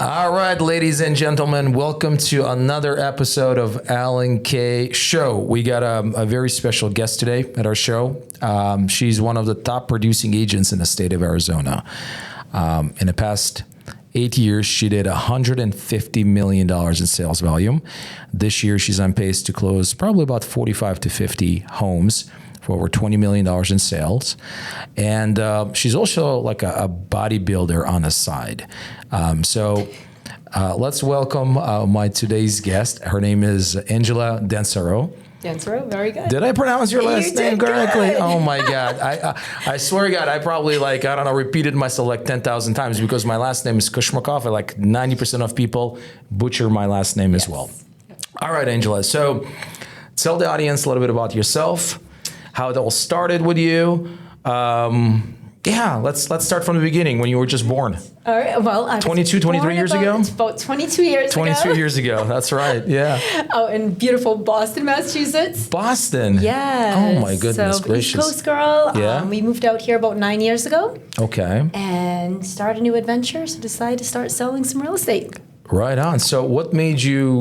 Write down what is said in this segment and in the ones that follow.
All right, ladies and gentlemen, welcome to another episode of Alan K Show. We got a very special guest today at our show. She's one of the top producing agents in the state of Arizona. In the past 8 years, she did $150 million in sales volume. This year, she's on pace to close probably about 45 to 50 homes for over $20 million in sales. And she's also like a bodybuilder on the side. So let's welcome my today's guest. Her name is Angela Dansereau. Dansereau, very good. Did I pronounce your last name correctly? Good. Oh my God. I swear to God, I probably repeated myself like 10,000 times because my last name is Kushmakov and like 90% of people butcher my last name as well. All right, Angela. So tell the audience a little bit about yourself, how it all started with you. Let's start from the beginning when you were just born. All right. Well, I was 22, 23 years ago? About 22 years ago. 22 years ago. That's right. Yeah. Oh, in beautiful Boston, Massachusetts. Boston. Yes. Oh my goodness so, gracious. East Coast girl. Yeah. We moved out here about 9 years ago. Okay. And started a new adventure. So decided to start selling some real estate. Right on. So what made you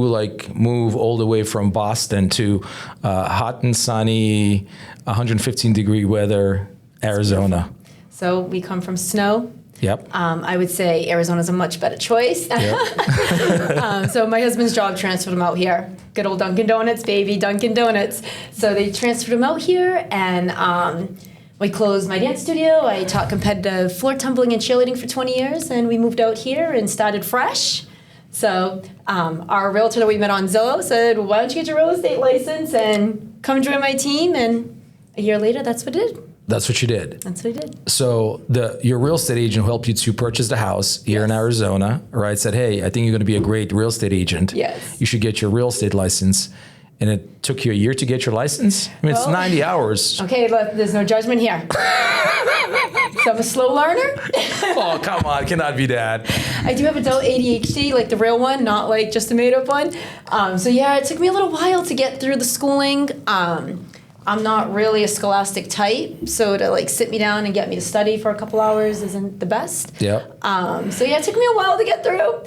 move all the way from Boston to hot and sunny, 115 degree weather, Arizona? So we come from snow. Yep. I would say Arizona's a much better choice. Yep. So my husband's job transferred him out here. Good old Dunkin' Donuts, baby, Dunkin' Donuts. So they transferred him out here, and we closed my dance studio. I taught competitive floor tumbling and cheerleading for 20 years, and we moved out here and started fresh. So our realtor that we met on Zillow said, why don't you get your real estate license and come join my team? And a year later, that's what I did. That's what you did. That's what I did. So your real estate agent who helped you to purchase the house here in Arizona, right? Said, hey, I think you're going to be a great real estate agent. Yes. You should get your real estate license. And it took you a year to get your license? I mean, it's 90 hours. Okay, look, there's no judgment here. So I'm a slow learner. Oh, come on. Cannot be that. I do have adult ADHD, like the real one, not like just a made-up one. It took me a little while to get through the schooling. I'm not really a scholastic type, so to sit me down and get me to study for a couple hours isn't the best. Yeah. It took me a while to get through.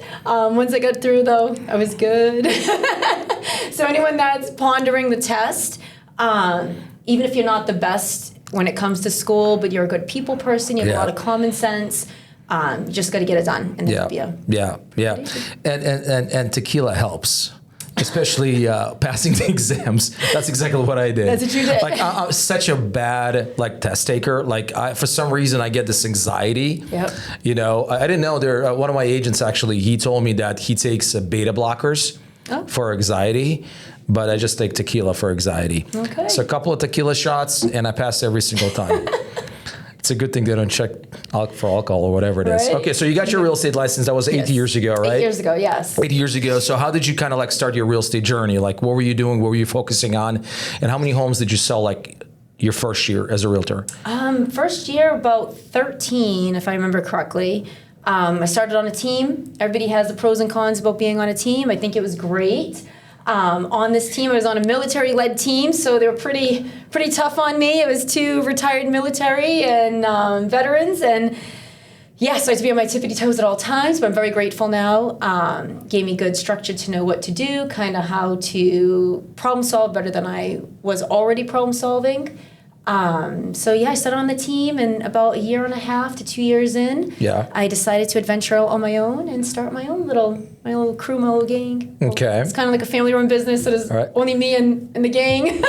Once I got through, though, I was good. So anyone that's pondering the test, even if you're not the best when it comes to school, but you're a good people person, you have a lot of common sense, you just got to get it done, and then Yeah. And tequila helps. Especially passing the exams. That's exactly what I did. That's what you did. I'm such a bad test taker. For some reason I get this anxiety. Yep. I didn't know there. One of my agents actually, he told me that he takes beta blockers for anxiety, but I just take tequila for anxiety. Okay. So a couple of tequila shots and I pass every single time. It's a good thing they don't check for alcohol or whatever it is. Right. Okay, so you got your real estate license. That was 8 years ago, right? 8 years ago, yes. 8 years ago. So how did you kind of start your real estate journey? What were you doing? What were you focusing on? And how many homes did you sell your first year as a realtor? First year, about 13, if I remember correctly. I started on a team. Everybody has the pros and cons about being on a team. I think it was great. On this team, I was on a military-led team, so they were pretty tough on me. It was 2 retired military and veterans, and so I had to be on my tippity toes at all times, but I'm very grateful now. Gave me good structure to know what to do, kind of how to problem solve better than I was already problem solving. I started on the team, and about a year and a half to 2 years in, I decided to adventure out on my own and start my own little crew, my little gang. Okay. It's kind of like a family-run business, so there's only me and the gang.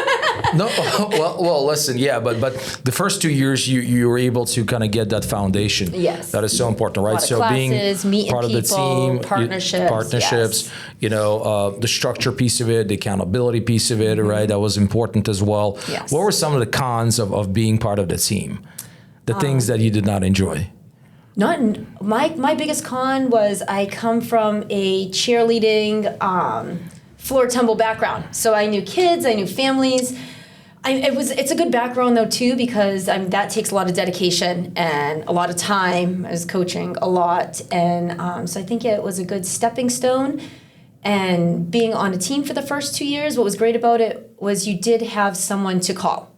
No, well, listen, but the first 2 years you were able to kind of get that foundation. Yes. That is so important, right? A lot of classes, meeting part of the people, team, partnerships, the structure piece of it, the accountability piece of it, right? That was important as well. Yes. What were some of the cons of being part of the team? The things that you did not enjoy? My biggest con was I come from a cheerleading floor tumble background. So I knew kids, I knew families. It's a good background though too, because that takes a lot of dedication and a lot of time. I was coaching a lot, and so I think it was a good stepping stone. And being on a team for the first 2 years, what was great about it was you did have someone to call.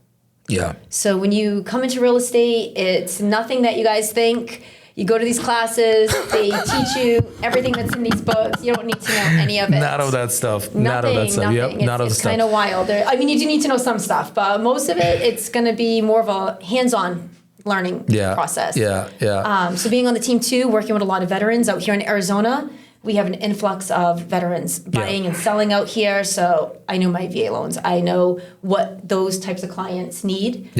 Yeah. So when you come into real estate, it's nothing that you guys think. You go to these classes, they teach you everything that's in these books. You don't need to know any of it. None of that stuff. Nothing, None of that stuff. nothing. Yep, none of the It's stuff. kind of wild. I mean, you do need to know some stuff, but most of it, it's going to be more of a hands-on learning process. So being on the team too, working with a lot of veterans out here in Arizona, we have an influx of veterans buying and selling out here. So I know my VA loans. I know what those types of clients need.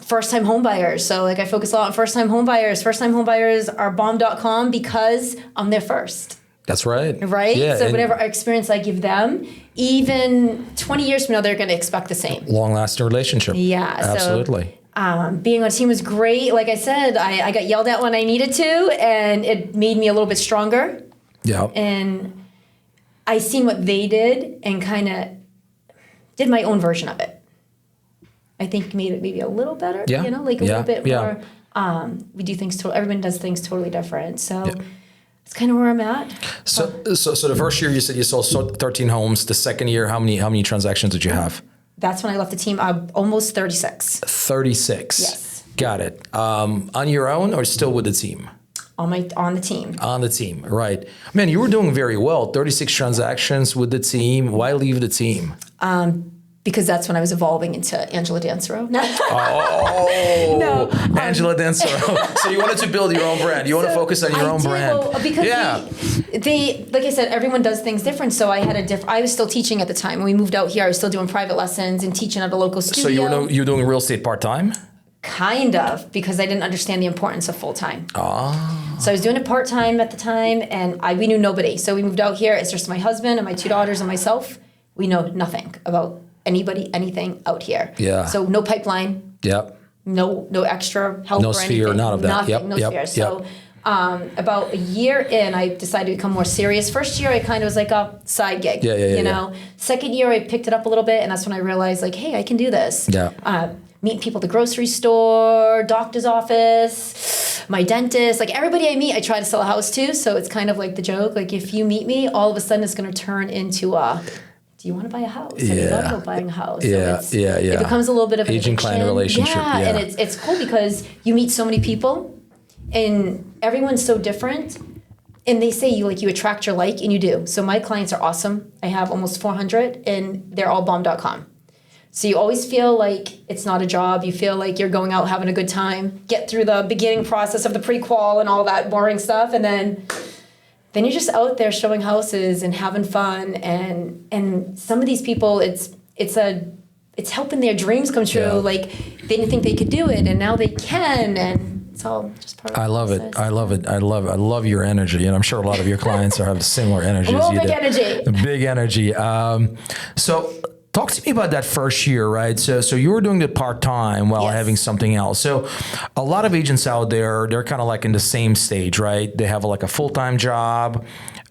First-time home buyers. So like I focus a lot on first-time home buyers. First-time home buyers are bomb.com because I'm their first. That's right. Right? Yeah, so whatever experience I give them, even 20 years from now, they're going to expect the same. Long-lasting relationship. Yeah. Absolutely. Being on a team was great. Like I said, I got yelled at when I needed to, and it made me a little bit stronger. Yeah. And I seen what they did and kind of did my own version of it. I think made it maybe a little better, Yeah. you know, like a little bit Yeah. more. We do things, everyone does things totally different. So it's kind of where I'm at. So the first year you said you sold 13 homes. The second year, how many transactions did you have? That's when I left the team. Almost 36. 36. Yes. Got it. On your own or still with the team? On the team. On the team, right. Man, you were doing very well. 36 transactions with the team. Why leave the team? Because that's when I was evolving into Angela Dansereau. Oh, No. Angela Dansereau. So you wanted to build your own brand. You want to focus on your own brand. Well, because they, like I said, everyone does things different. So I had I was still teaching at the time. When we moved out here, I was still doing private lessons and teaching at a local studio. So you were doing real estate part-time? Kind of, because I didn't understand the importance of full-time. Oh. So I was doing it part-time at the time, and we knew nobody. So we moved out here. It's just my husband and my 2 daughters and myself. We know nothing about anybody, anything out here. Yeah. So no pipeline. Yep. No extra help No or sphere, anything. none of that. Nothing, no sphere. So about a year in, I decided to become more serious. First year, I kind of was like a side gig. You know. Second year, I picked it up a little bit, and that's when I realized, like, hey, I can do this. Yeah. Meeting people at the grocery store, doctor's office, my dentist, like everybody I meet, I try to sell a house to. So it's kind of like the joke. Like if you meet me, all of a sudden it's going to turn into do you want to buy a house? Have you thought about buying a house? So it becomes a little bit of an agent-client relationship. Yeah, and it's cool because you meet so many people, and everyone's so different. And they say you attract your like, and you do. So my clients are awesome. I have almost 400, and they're all bomb.com. So you always feel like it's not a job. You feel like you're going out having a good time, get through the beginning process of the pre-qual and all that boring stuff, and then you're just out there showing houses and having fun. And some of these people, it's helping their dreams come true. Yeah. Like they didn't think they could do it, and now they can. And it's all just part of I love it. I love it. I love your energy, and I'm sure a lot of your clients have similar energy as you big do. energy. Big energy. So talk to me about that first year, right? So you were doing it part-time while having something else. So a lot of agents out there, they're kind of like in the same stage, right? They have like a full-time job.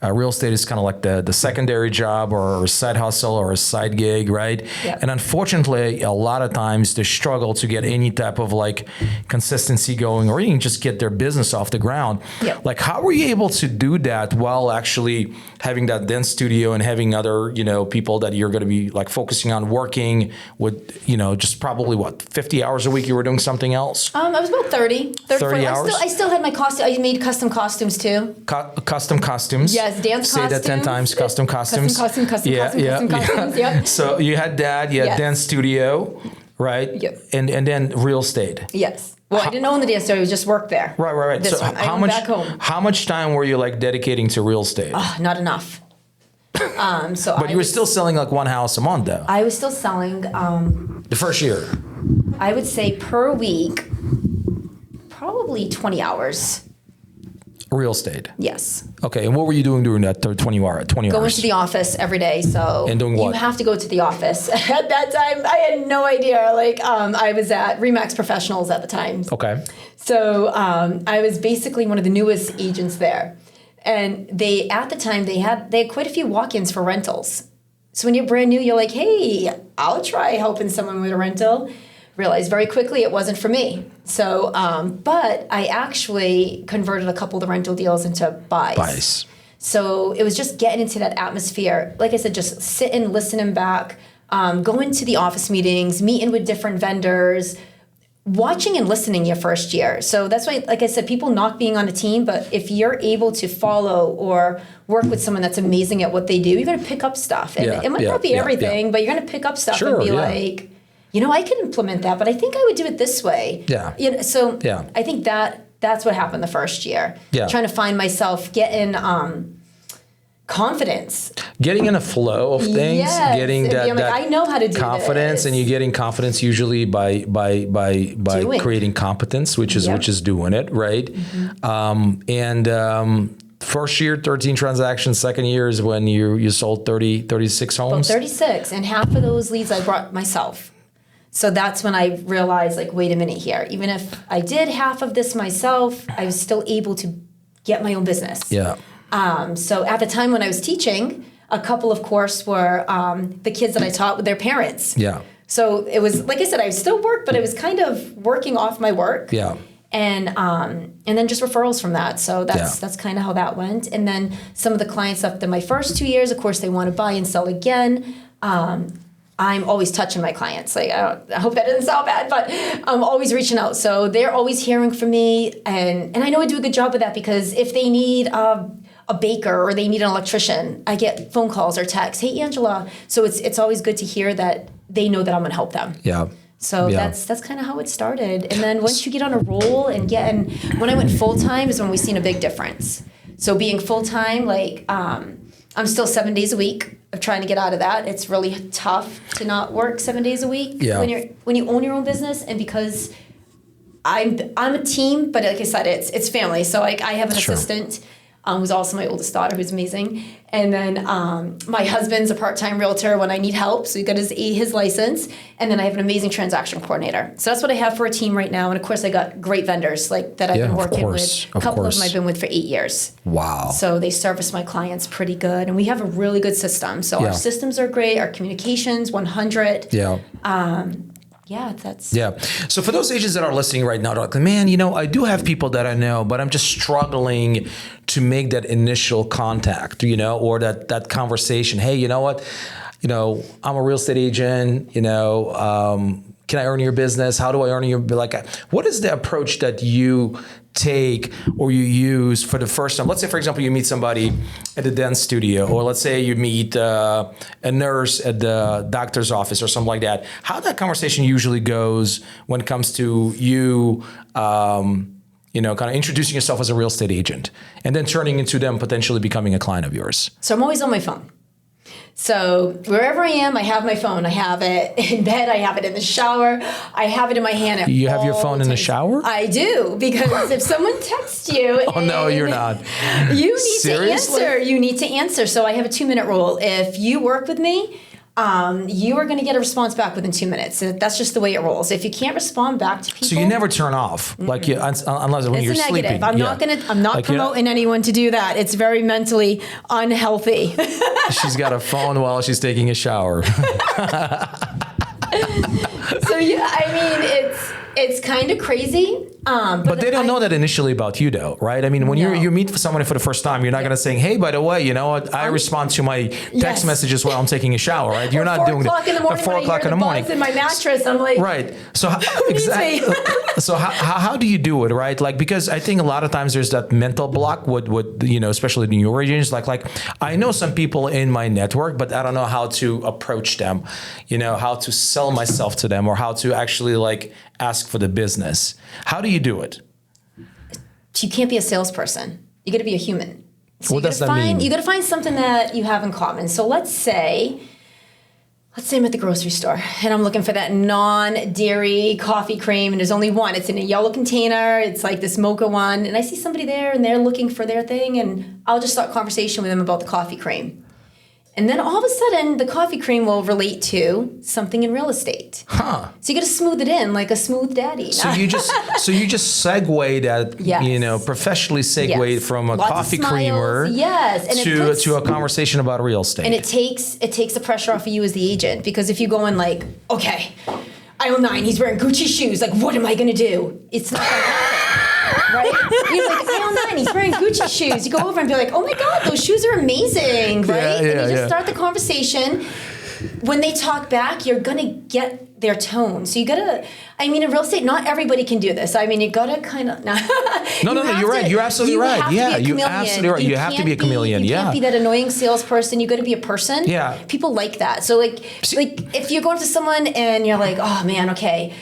Real estate is kind of like the secondary job or a side hustle or a side gig, right? Yep. And unfortunately, a lot of times they struggle to get any type of like consistency going or even just get their business off the ground. Yep. Like how were you able to do that while actually having that dance studio and having other, people that you're going to be like focusing on working with, just probably 50 hours a week you were doing something else? I was about 30 30 hours? I still had my costume. I made custom costumes too. Custom costumes? Yes, dance Say costumes. that 10 times, custom costumes. Custom costumes, yep. So you had that, you had dance studio, right? Yep. And then real estate. Well, I didn't own the dance studio, I just worked there. Right. This So one. I owned back home. how much time were you like dedicating to real estate? Not enough. But you were still selling like one house a month though. I was still selling, The first year. I would say per week, probably 20 hours. Real estate. Yes. Okay, and what were you doing during that 20 hours? Going to the office every day. So And doing what? You have to go to the office. At that time, I had no idea. I was at Remax Professionals at the time. Okay. So I was basically one of the newest agents there. And at the time, they had quite a few walk-ins for rentals. So when you're brand new, you're like, hey, I'll try helping someone with a rental. Realized very quickly it wasn't for me. So, but I actually converted a couple of the rental deals into buys. So it was just getting into that atmosphere. Like I said, just sitting, listening back, going to the office meetings, meeting with different vendors, watching and listening your first year. So that's why, like I said, people knock being on a team, but if you're able to follow or work with someone that's amazing at what they do, you're going to pick up stuff. And it might not be everything, but you're going to pick up stuff and be like, I can implement that, but I think I would do it this way. Yeah. So I think that's what happened the first year. Yeah. Trying to find myself, getting confidence. Getting in a flow of things, getting that I know how to do confidence, this. and you're getting confidence usually by creating competence, which is doing it, right? First year, 13 transactions. Second year is when you sold 36 homes. About 36, and half of those leads I brought myself. So that's when I realized, like, wait a minute here. Even if I did half of this myself, I was still able to get my own business. Yeah. So at the time when I was teaching, a couple of course were the kids that I taught with their parents. Yeah. So it was, like I said, I still worked, but I was kind of working off my work. Yeah. And then just referrals from that. So that's kind of how that went. And then some of the clients after my first 2 years, of course, they want to buy and sell again. I'm always touching my clients. Like, I hope that doesn't sound bad, but I'm always reaching out. So they're always hearing from me. And I know I do a good job of that, because if they need a baker or they need an electrician, I get phone calls or texts. Hey, Angela. So it's always good to hear that they know that I'm going to help them. Yeah. So that's kind of how it started. And then once you get on a roll and when I went full-time is when we seen a big difference. So being full-time, like, I'm still 7 days a week of trying to get out of that. It's really tough to not work 7 days a week when you own your own business. And because I'm a team, but like I said, it's family. So like I have an assistant who's also my oldest daughter, who's amazing. And then my husband's a part-time realtor when I need help. So he got his license. And then I have an amazing transaction coordinator. So that's what I have for a team right now. And of course, I got great vendors like that I've been working with. A couple of them I've been with for 8 years. Wow. So they service my clients pretty good. And we have a really good system. So our systems are great. Our communications, 100. Yeah. So for those agents that are listening right now, they're like, man, I do have people that I know, but I'm just struggling to make that initial contact, or that conversation. Hey, you know what? I'm a real estate agent, can I earn your business? How do I earn your, what is the approach that you take or you use for the first time? Let's say, for example, you meet somebody at the dance studio, or let's say you meet a nurse at the doctor's office or something like that. How that conversation usually goes when it comes to you, kind of introducing yourself as a real estate agent and then turning into them potentially becoming a client of yours? So I'm always on my phone. So wherever I am, I have my phone. I have it in bed. I have it in the shower. I have it in my hand. You have your phone in the shower? I do, because if someone texts you, oh no, you're not. You need to answer. You need to answer. So I have a 2-minute rule. If you work with me, you are going to get a response back within 2 minutes. So that's just the way it rolls. If you can't respond back to people, so you never turn off, unless when you're sleeping. I'm not promoting anyone to do that. It's very mentally unhealthy. She's got a phone while she's taking a shower. So it's kind of crazy. But they don't know that initially about you, though, right? I mean, when you meet someone for the first time, you're not going to say, "Hey, by the way, you know what? I respond to my text messages while I'm taking a shower." Right? You're not doing that at 4 o'clock in the morning. In my mattress, I'm like, right. So exactly. So how do you do it, right? Like, because I think a lot of times there's that mental block with especially the newer agents. Like I know some people in my network, but I don't know how to approach them. How to sell myself to them, or how to actually ask for the business. How do you do it? You can't be a salesperson. You got to be a human. So what does that mean? You got to find something that you have in common. So let's say I'm at the grocery store and I'm looking for that non-dairy coffee cream, and there's only one. It's in a yellow container. It's like this mocha one, and I see somebody there and they're looking for their thing, and I'll just start conversation with them about the coffee cream. And then all of a sudden, the coffee cream will relate to something in real estate. Huh. So you got to smooth it in like a smooth daddy. So you just segue that, professionally segue from a coffee creamer to a conversation about real estate. And it takes the pressure off of you as the agent, because if you go in like, okay, aisle 9, he's wearing Gucci shoes. Like, what am I going to do? It's not going to happen. Right? You're like, aisle 9, he's wearing Gucci shoes. You go over and be like, oh my God, those shoes are amazing, right? And you just start the conversation. when they talk back, you're going to get their tone. So you got to, I mean, in real estate, not everybody can do this. I mean, you got to kind of, No, you're right. You're absolutely right. Yeah, you're absolutely right. You have to be a chameleon. You can't be that annoying salesperson. You got to be a person. Yeah. People like that. So like if you're going to someone and you're like, oh man, okay,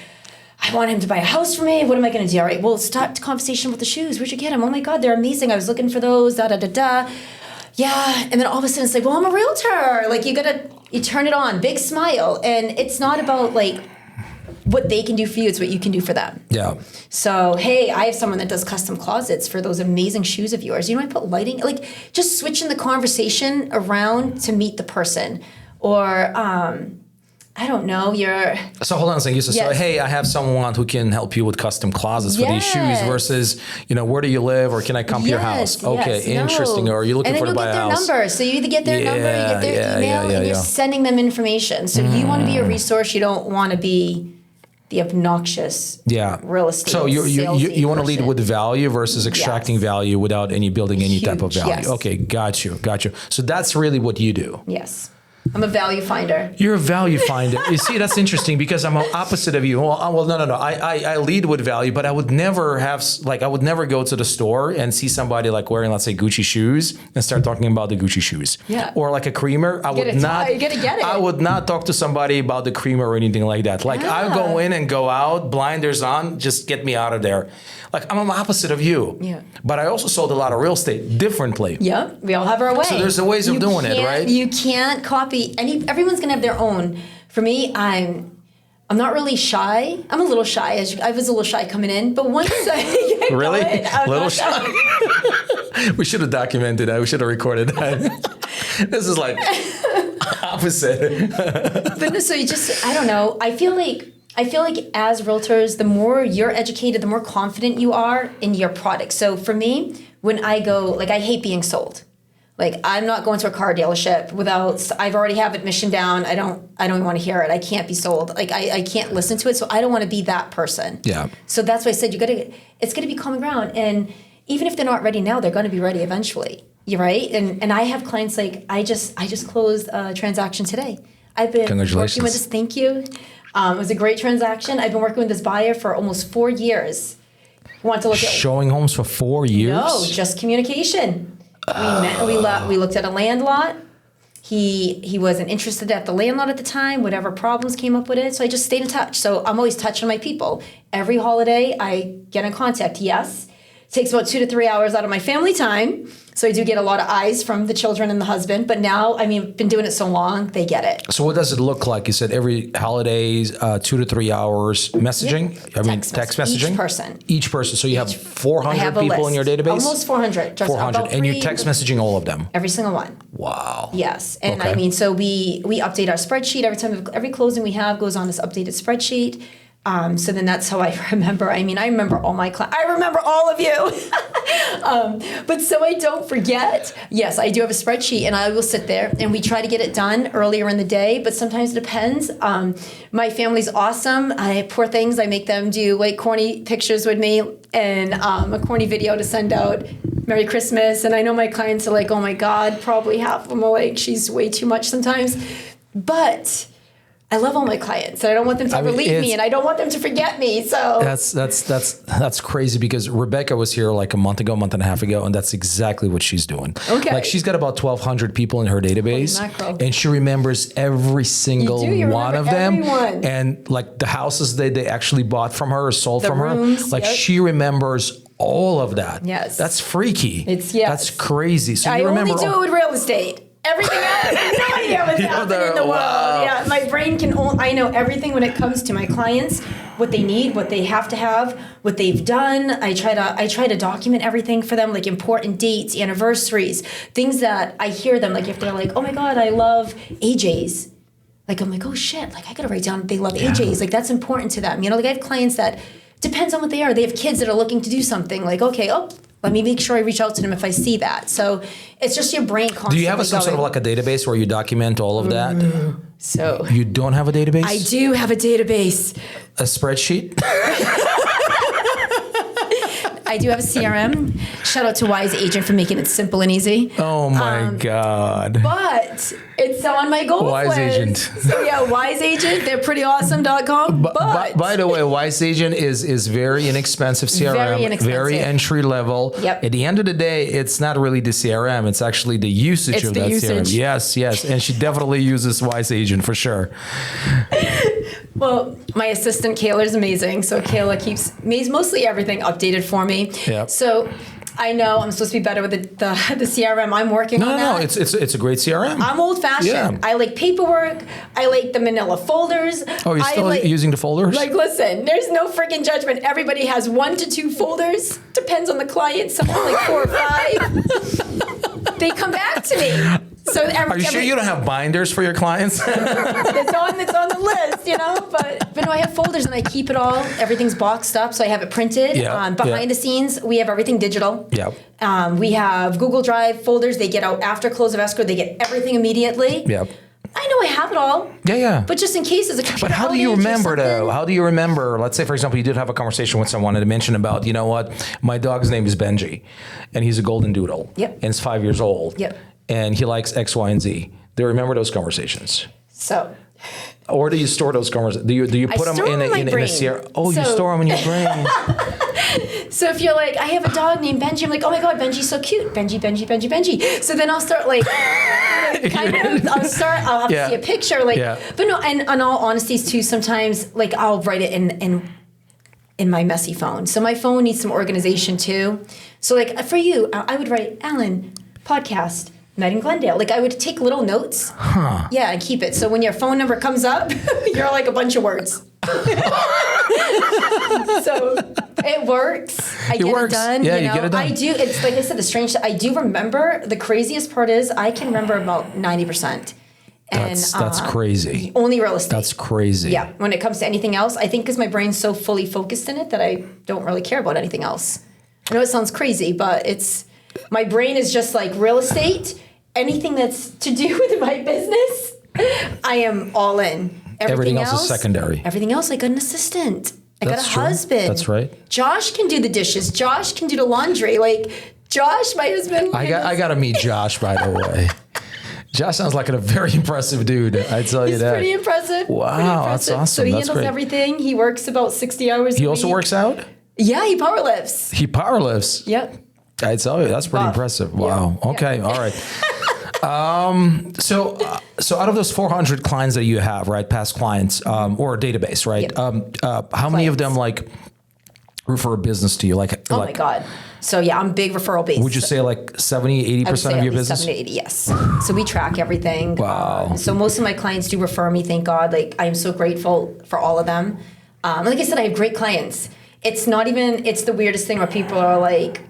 I want him to buy a house for me. What am I going to do? All right, well, start the conversation with the shoes. Where'd you get them? Oh my God, they're amazing. I was looking for those, da, da, da, da. Yeah, and then all of a sudden it's like, well, I'm a realtor. Like you turn it on, big smile. And it's not about like what they can do for you, it's what you can do for them. Yeah. So, hey, I have someone that does custom closets for those amazing shoes of yours. You know, I put lighting, like just switching the conversation around to meet the person. Or, I don't know, So hold on a second. You said, Yes. so, hey, I have someone who can help you with custom closets for these shoes versus, where do you live or can I come to your house? Okay, interesting. Or are you looking for to buy a house? And then you'll get their number. So you either get their number, you get their email, and you're sending them information. So you want to be a resource. You don't want to be the obnoxious real estate So you want to lead with value versus extracting value without building any type of value. Yes. Okay, got you. So that's really what you do. Yes. I'm a value finder. You're a value finder. You see, that's interesting because I'm opposite of you. Well, no. I lead with value, but I would never go to the store and see somebody like wearing, let's say, Gucci shoes and start talking about the Gucci shoes. Yeah. Or like a creamer. You gotta get it. I would not talk to somebody about the creamer or anything like that. Like I go in and go out, blinders on, just get me out of there. Like I'm opposite of you. Yeah. But I also sold a lot of real estate differently. Yeah. We all have our way. So there's the ways of doing it, right? You can't copy everyone's gonna have their own. For me, I'm not really shy. I'm a little shy. I was a little shy coming in, but once I get really going, I'm little not shy. We should have documented that. We should have recorded that. This is like opposite. But no, so you just, I don't know. I feel like as realtors, the more you're educated, the more confident you are in your product. So for me, when I go, like I hate being sold. Like I'm not going to a car dealership I've already have admission down. I don't even want to hear it. I can't be sold. Like I can't listen to it. So I don't want to be that person. Yeah. So that's why I said it's gonna be common ground. And even if they're not ready now, they're gonna be ready eventually. You're right. And I have clients like I just closed a transaction today. I've been working with this. Thank you. It was a great transaction. I've been working with this buyer for almost 4 years. Want to look at showing homes for 4 years? No, just communication. We looked at a land lot. He wasn't interested at the land lot at the time, whatever problems came up with it. So I just stayed in touch. So I'm always touching my people. Every holiday I get in contact. Yes. It takes about 2 to 3 hours out of my family time. So I do get a lot of eyes from the children and the husband. But now, been doing it so long, they get it. So what does it look like? You said every holidays, 2 to 3 hours messaging? Yeah. Text messaging? Each person. So you have 400 people in your database? Almost 400. 400. And you're text messaging all of them? Every single one. Wow. Yes. And so we update our spreadsheet every closing we have goes on this updated spreadsheet. So then that's how I remember. I remember all my clients. I remember all of you. But so I don't forget. Yes, I do have a spreadsheet and I will sit there and we try to get it done earlier in the day, but sometimes it depends. My family's awesome. Poor things, I make them do like corny pictures with me and a corny video to send out. Merry Christmas. And I know my clients are like, oh my God, probably half of them are like, she's way too much sometimes. But I love all my clients, and I don't want them to ever leave me, and I don't want them to forget me. So that's crazy because Rebecca was here like a month and a half ago, and that's exactly what she's doing. Okay, like she's got about 1,200 people in her database, and she remembers every single one of them, and like the houses they actually bought from her or sold from her. Like she remembers all of that. Yes, that's freaky. That's crazy. So I only do it with real estate. Everything else, I have no idea what's happening in the world. Yeah, my brain I know everything when it comes to my clients, what they need, what they have to have, what they've done. I try to document everything for them, like important dates, anniversaries, things that I hear them, like if they're like, oh my God, I love AJ's. Like, I'm like, oh shit, like I gotta write down they love AJ's. Like that's important to them. Like I have clients that, depends on what they are. They have kids that are looking to do something like, okay, let me make sure I reach out to them if I see that. So it's just your brain constantly. Do you have some sort of like a database where you document all of that? So you don't have a database? I do have a database. A spreadsheet? I do have a CRM. Shout out to Wise Agent for making it simple and easy. Oh my God. But it's on my goals Wise list. Agent. So yeah, Wise Agent, they're prettyawesome.com. But By the way, Wise Agent is very inexpensive CRM, Very inexpensive. very entry level. Yep. At the end of the day, it's not really the CRM; it's actually the usage It's of the that usage. CRM. Yes, and she definitely uses Wise Agent for sure. Well, my assistant Kayla is amazing. So Kayla keeps mostly everything updated for me. Yep. So I know I'm supposed to be better with the CRM. I'm working on that. No, it's a great CRM. I'm old fashioned. Yeah. I like paperwork. I like the manila folders. Oh, you're still using the folders? Like, listen, there's no freaking judgment. Everybody has 1 to 2 folders. Depends on the client. Some have like 4 or 5. They come back to me. So Are you sure you don't have binders for your clients? It's on the list, you know. But no, I have folders and I keep it all. Everything's boxed up, so I have it printed. Behind the scenes, we have everything digital. Yep. We have Google Drive folders. They get out after close of escrow. They get everything immediately. Yep. I know I have it all. Yeah. But just in case there's a computer But how do outage you or remember though? something. How do you remember? Let's say, for example, you did have a conversation with someone and mention about, you know what, my dog's name is Benji, and he's a golden doodle. Yep. And he's 5 years old. Yep. And he likes X, Y, and Z. Do you remember those conversations? So. Or do you store those conversations? Do you put them store in them in my a brain. CRM? Oh, you So- store them in your brain. So if you're like, I have a dog named Benji, I'm like, oh my God, Benji's so cute. Benji. So then I'll start like, I'll have to see a picture. But no, and in all honesty too, sometimes like I'll write it in my messy phone. So my phone needs some organization too. So like for you, I would write, Alan, podcast, Met in Glendale. Like I would take little notes. Yeah, and keep it. So when your phone number comes up, you're like a bunch of words. So it works. I get it done. Yeah, you you get it done. I do. It's like I said, the strange. I do remember. The craziest part is I can remember about 90%. And That's crazy. only real estate. That's crazy. Yeah. When it comes to anything else, I think because my brain's so fully focused in it that I don't really care about anything else. I know it sounds crazy, but my brain is just like real estate. Anything that's to do with my business, I am all in. Everything else is secondary. Everything else, I got an assistant. I got a That's true. husband. That's right. Josh can do the dishes. Josh can do the laundry. Like Josh, my husband. I got to meet Josh, by the way. Josh sounds like a very impressive dude. I tell you He's that. pretty impressive. Wow, Pretty impressive. that's awesome. So he That's handles great. everything. He works about 60 hours a week. He also works out? Yeah, he power lifts. He power lifts? Yep. I tell you, that's pretty Buff. impressive. Wow. Yeah. Okay. All right. So out of those 400 clients that you have, right, past clients, or a database, right? Yep. How many of them like refer business to you? Oh my God. So yeah, I'm big referral based. Would you say like 70, 80% of your business? 70 to 80, yes. So we track everything. Wow. So most of my clients do refer me, thank God. Like I am so grateful for all of them. Like I said, I have great clients. It's the weirdest thing where people are like,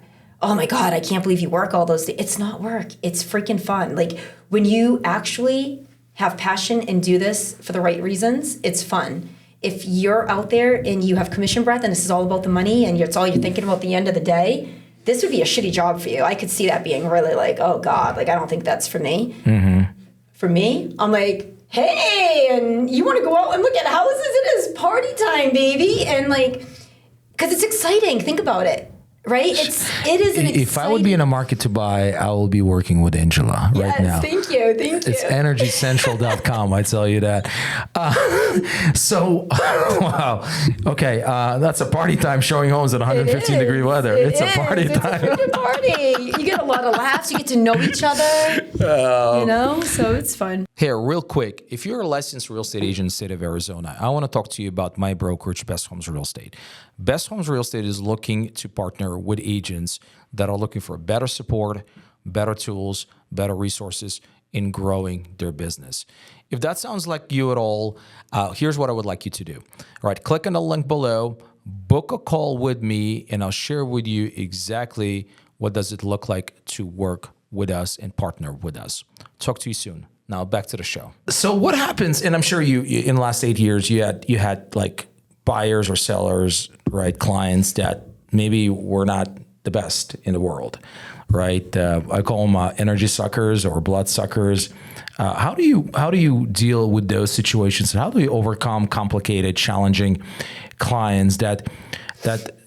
oh my God, I can't believe you work all those days. It's not work. It's freaking fun. Like when you actually have passion and do this for the right reasons, it's fun. If you're out there and you have commission breath and this is all about the money and it's all you're thinking about at the end of the day, this would be a shitty job for you. I could see that being really like, oh God, like I don't think that's for me. Mm-hmm. For me, I'm like, hey, and you want to go out and look at houses? It is party time, baby. And like, because it's exciting. Think about it. Right? It is an exciting... If I would be in a market to buy, I will be working with Angela right now. Thank you. It's energycentral.com, I tell you that. Wow. Okay, that's a party time showing homes at 115 degree weather. It's a party time. It's a freaking party. You get a lot of laughs. You get to know each other. You know? So it's fun. Here, real quick, if you're a licensed real estate agent in the state of Arizona, I want to talk to you about my brokerage, Best Homes Real Estate. Best Homes Real Estate is looking to partner with agents that are looking for better support, better tools, better resources in growing their business. If that sounds like you at all, here's what I would like you to do. All right, click on the link below, book a call with me, and I'll share with you exactly what does it look like to work with us and partner with us. Talk to you soon. Now back to the show. So what happens, and I'm sure you in the last 8 years, you had like buyers or sellers, right, clients that maybe were not the best in the world, right? I call them energy suckers or blood suckers. How do you deal with those situations? How do you overcome complicated, challenging clients that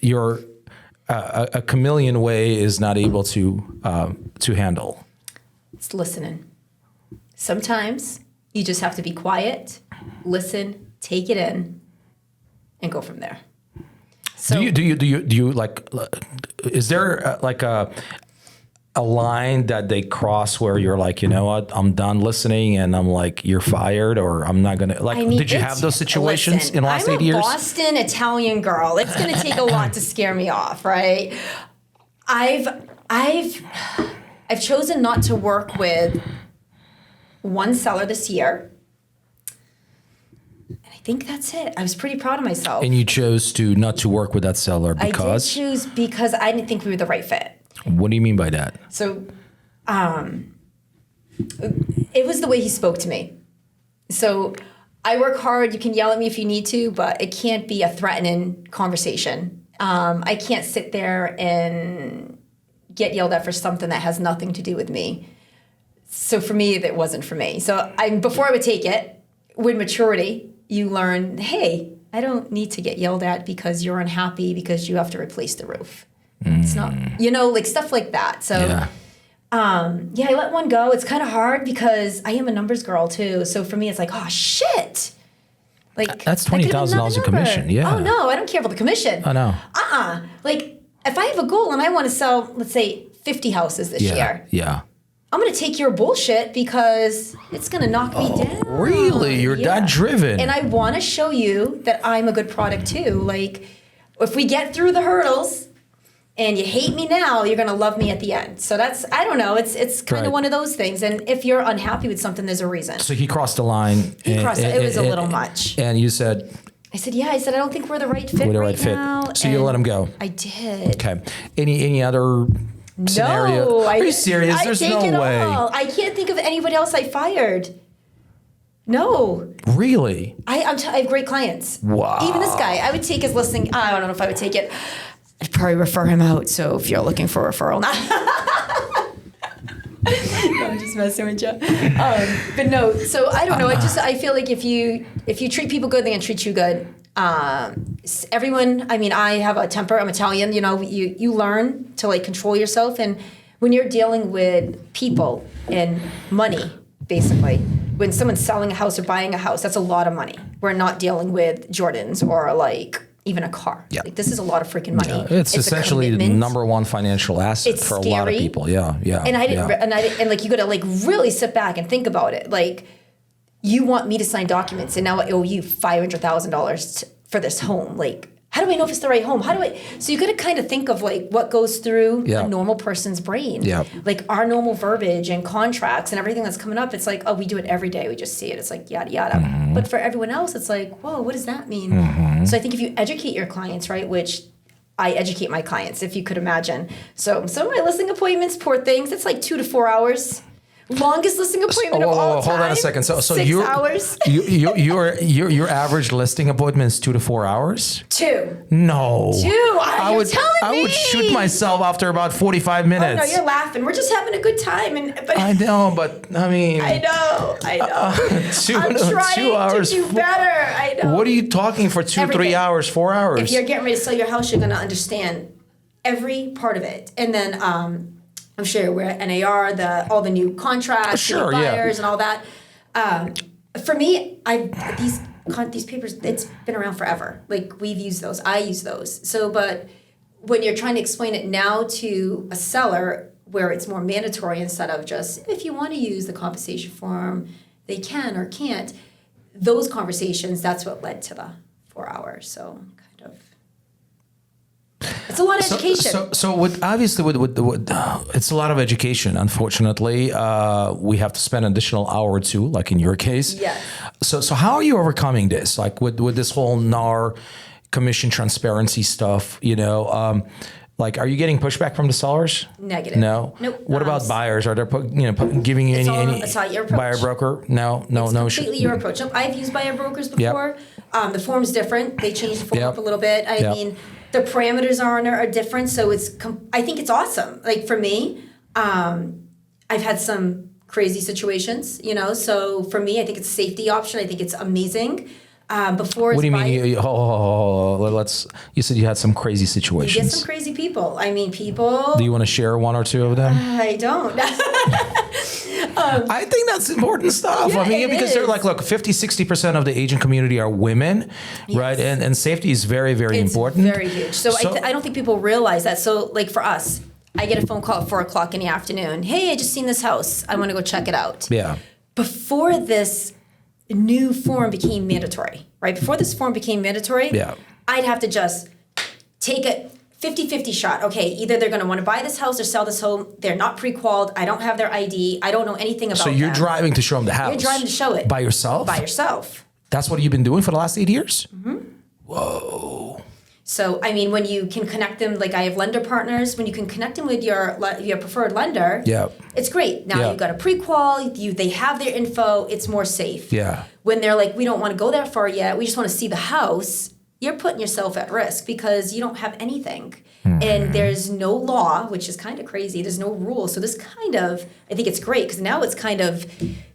you're a chameleon way is not able to handle? It's listening. Sometimes you just have to be quiet, listen, take it in, and go from there. So, do you like? Is there like a line that they cross where you're like, you know what, I'm done listening, and I'm like, you're fired, or I'm not gonna like? Did you have those situations in the last 8 years? I'm a Boston Italian girl. It's going to take a lot to scare me off, right? I've chosen not to work with one seller this year. And I think that's it. I was pretty proud of myself. And you chose to not to work with that seller because? I did choose because I didn't think we were the right fit. What do you mean by that? So it was the way he spoke to me. So I work hard. You can yell at me if you need to, but it can't be a threatening conversation. I can't sit there and get yelled at for something that has nothing to do with me. So for me, that wasn't for me. So before I would take it, with maturity, you learn, hey, I don't need to get yelled at because you're unhappy because you have to replace the roof. It's not, like stuff like that. So, I let one go. It's kind of hard because I am a numbers girl too. So for me, it's like, oh shit. Like that's $20,000 a commission. Yeah. Oh no, I don't care about the commission. I know. Like if I have a goal and I want to sell, let's say 50 houses this year. Yeah. I'm going to take your bullshit because it's going to knock me down. Really? You're that driven. And I want to show you that I'm a good product too. Like if we get through the hurdles and you hate me now, you're going to love me at the end. So that's, I don't know, it's kind of one of those things. And if you're unhappy with something, there's a reason. So he crossed the line. It was a little much. And you said? I said, I don't think we're the right fit now. So you let him go? I did. Okay. Any other scenario? No. Are you serious? There's no way. I can't think of anybody else I fired. No. Really? I have great clients. Wow. Even this guy, I would take his listing. I don't know if I would take it. I'd probably refer him out. So if you're looking for a referral, no, I'm just messing with you. But no. So I don't know. I feel like if you treat people good, they're gonna treat you good. Everyone. I mean, I have a temper. I'm Italian. You learn to like control yourself, and when you're dealing with people and money, basically. When someone's selling a house or buying a house, that's a lot of money. We're not dealing with Jordans or like even a car. Yeah. Like this is a lot of freaking money. Yeah. It's essentially the number one financial asset for a lot of people. Yeah. And I didn't, and like you got to like really sit back and think about it. Like you want me to sign documents, and now I owe you $500,000 for this home. Like how do I know if it's the right home? So you got to kind of think of like what goes through a normal person's brain. Yeah. Like our normal verbiage and contracts and everything that's coming up. It's like, oh, we do it every day. We just see it. It's like yada, yada. Mm-hmm. But for everyone else, it's like, whoa, what does that mean? Mm-hmm. So I think if you educate your clients, right, which I educate my clients, if you could imagine. So some of my listing appointments, poor things, it's like 2 to 4 hours. Longest listing appointment of all time. Hold on a second. So 6 hours. Your average listing appointment is 2 to 4 hours? 2. No. 2. I would shoot myself after about 45 minutes. Oh no, you're laughing. We're just having a good time. I know, but I mean. I know. I'm trying 2 hours. To do better. I know. What are you talking for 2, 3 hours, 4 hours? If you're getting ready to sell your house, you're going to understand every part of it, and then. I'm sure we're at NAR, all the new contracts, buyers, and all that. For me, these papers, it's been around forever. Like we've used those, I use those. So, but when you're trying to explain it now to a seller, where it's more mandatory instead of just if you want to use the compensation form, they can or can't. Those conversations, that's what led to the 4 hours. So kind of. It's a lot of education. So with it's a lot of education. Unfortunately, we have to spend an additional hour or two, like in your case. Yes. So how are you overcoming this? Like with this whole NAR commission transparency stuff, like, are you getting pushback from the sellers? Negative. No. Nope. What about buyers? Are they giving you any it's not your approach. buyer broker? No. It's completely your approach. I've used buyer brokers before. Yep. The form's different. They changed the form up a little bit. I mean, the parameters are different. So I think it's awesome. Like for me, I've had some crazy situations. So for me, I think it's a safety option. I think it's amazing. Before What do you mean? buyer- You said you had some crazy you situations. get some crazy people. I mean, people. Do you want to share one or two of them? I don't. I think that's important stuff. Yeah, I mean, it because they're is. like, look, 50-60% of the agent community are women, right? And safety is very, very It's important. very huge. So, I don't think people realize that. So, like for us, I get a phone call at 4:00 in the afternoon. Hey, I just seen this house. I want to go check it out. Yeah. Before this new form became mandatory, right? Before this form became mandatory, Yeah. I'd have to just take a 50-50 shot. Okay, either they're going to want to buy this house or sell this home. They're not pre-qualified. I don't have their ID. I don't know anything about So you're them. driving to show them the house. You're driving to show it. By yourself? By yourself. That's what you've been doing for the last 8 years? Mm-hmm. Whoa. So, I mean, when you can connect them, like I have lender partners, when you can connect them with your preferred lender, Yeah. it's great. Now Yeah. you've got a pre-qual, they have their info, it's more safe. Yeah. When they're like, we don't want to go that far yet, we just want to see the house, you're putting yourself at risk because you don't have anything. And there's no law, which is kind of crazy. There's no rule. So this kind of, I think it's great because now it's kind of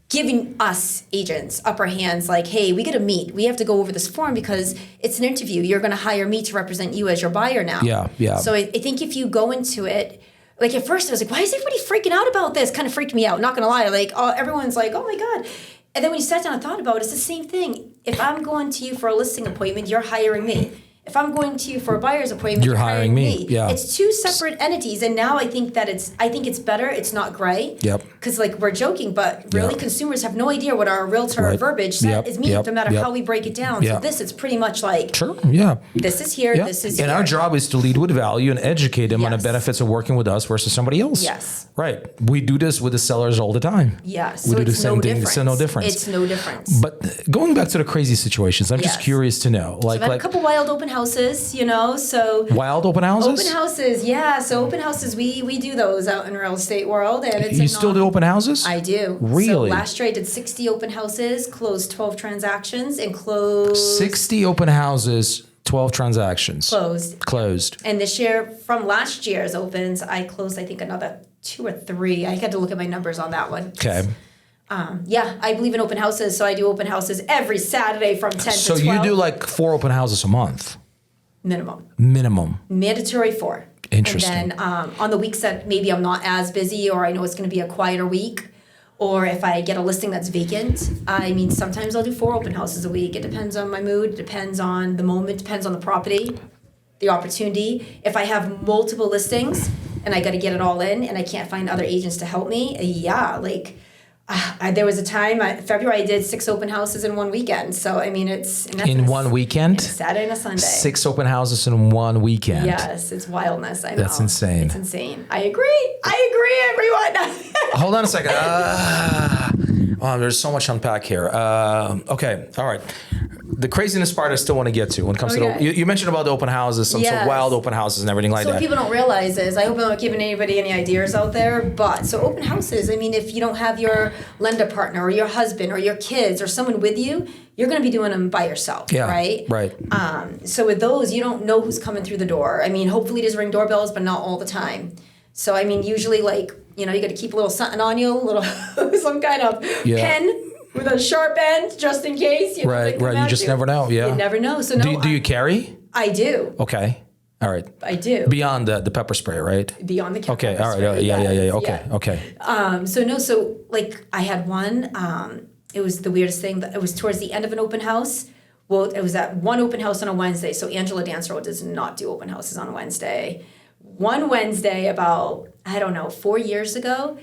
giving us agents upper hands like, hey, we got to meet. We have to go over this form because it's an interview. You're going to hire me to represent you as your buyer now. Yeah, yeah. So I think if you go into it, like at first I was like, why is everybody freaking out about this? Kind of freaked me out, not going to lie. Like everyone's like, oh my God. And then when you sat down and thought about it, it's the same thing. If I'm going to you for a listing appointment, you're hiring me. If I'm going to you for a buyer's appointment, you're hiring me. Yeah. It's two separate entities, and now I think it's better. It's not gray. Yep. Because like we're joking, but really consumers have no idea what our realtor Right. verbiage Yep. is means, no matter Yep. how we break it down. Yeah. So this is pretty much like Sure. Yeah. this is here, Yeah. this is and here. our job is to lead with value and educate them on the Yes. benefits of working with us versus somebody else. Yes. Right. We do this with the sellers all the time. Yes. We So do the it's no same thing. difference. So no difference. It's no difference. But going back to the crazy situations, I'm just Yes. curious to know, I've had a couple wild open houses, so wild open houses. open houses, yeah. So open houses, we do those out in real estate world, and it's You still do open houses? I do. Really? So last year I did 60 open houses, closed 12 transactions, and closed 60 open houses, 12 transactions. Closed. And this year, from last year's opens, I closed I think another 2 or 3. I had to look at my numbers on that one. Okay. Yeah, I believe in open houses, so I do open houses every Saturday from 10 So to 12. you do like 4 open houses a month? Minimum. Mandatory 4. Interesting. And then on the weeks that maybe I'm not as busy or I know it's going to be a quieter week, or if I get a listing that's vacant, I mean, sometimes I'll do 4 open houses a week. It depends on my mood, depends on the moment, depends on the property, the opportunity. If I have multiple listings and I got to get it all in and I can't find other agents to help me, there was a time, February, I did 6 open houses in one weekend. So, I mean, in one weekend? Saturday and a Sunday. 6 open houses in one weekend. Yes, it's wildness. I know. That's insane. It's insane. I agree, everyone. Hold on a second. There's so much to unpack here. Okay, all right. The craziness part I still want to get to when it comes to you mentioned about the open houses, some wild open houses and everything like So that. what people don't realize is, I hope I'm not giving anybody any ideas out there, but so open houses, I mean, if you don't have your lender partner or your husband or your kids or someone with you, you're going to be doing them by yourself, right? Right. So with those, you don't know who's coming through the door. I mean, hopefully there's ring doorbells, but not all the time. So, I mean, usually you got to keep a little something on you, some kind of pen with a sharp end, just in case. Right. You just never know. Yeah. You never know. So no. Do you carry? I do. Okay. All right. I do. Beyond the pepper spray, right? Beyond the Okay. All right. spray, Yeah. Okay. So I had one. It was the weirdest thing. It was towards the end of an open house. Well, it was at one open house on a Wednesday. So Angela Dansereau does not do open houses on a Wednesday. One Wednesday about 4 years ago.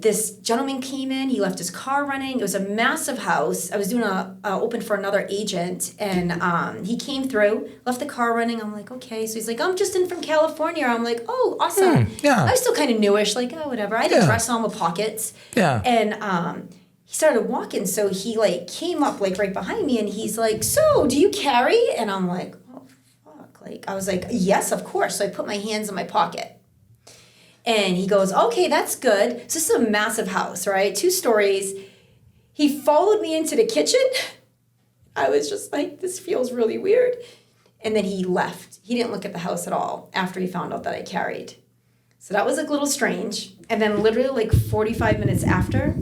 This gentleman came in, he left his car running. It was a massive house. I was doing a open for another agent, and he came through, left the car running. I'm like, okay. So he's like, I'm just in from California. I'm like, oh, awesome. Yeah. I was still kind of newish, like, oh, whatever. I had a dress on with pockets. Yeah. And he started walking, so he came up right behind me, and he's like, so do you carry? And I'm like, oh, fuck. I was like, yes, of course. So I put my hands in my pocket. And he goes, okay, that's good. So this is a massive house, right? 2 stories. He followed me into the kitchen. I was just like, this feels really weird. And then he left. He didn't look at the house at all after he found out that I carried. So that was a little strange. And then literally 45 minutes after,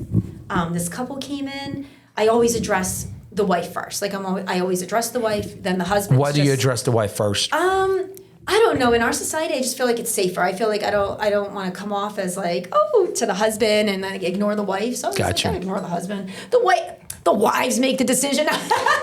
this couple came in. I always address the wife first. Like I always address the wife, then the husband. Why do you address the wife first? I don't know. In our society, I just feel like it's safer. I feel like I don't want to come off as like, oh, to the husband and like ignore the wife. So Gotcha. I ignore the husband. The wives make the decision.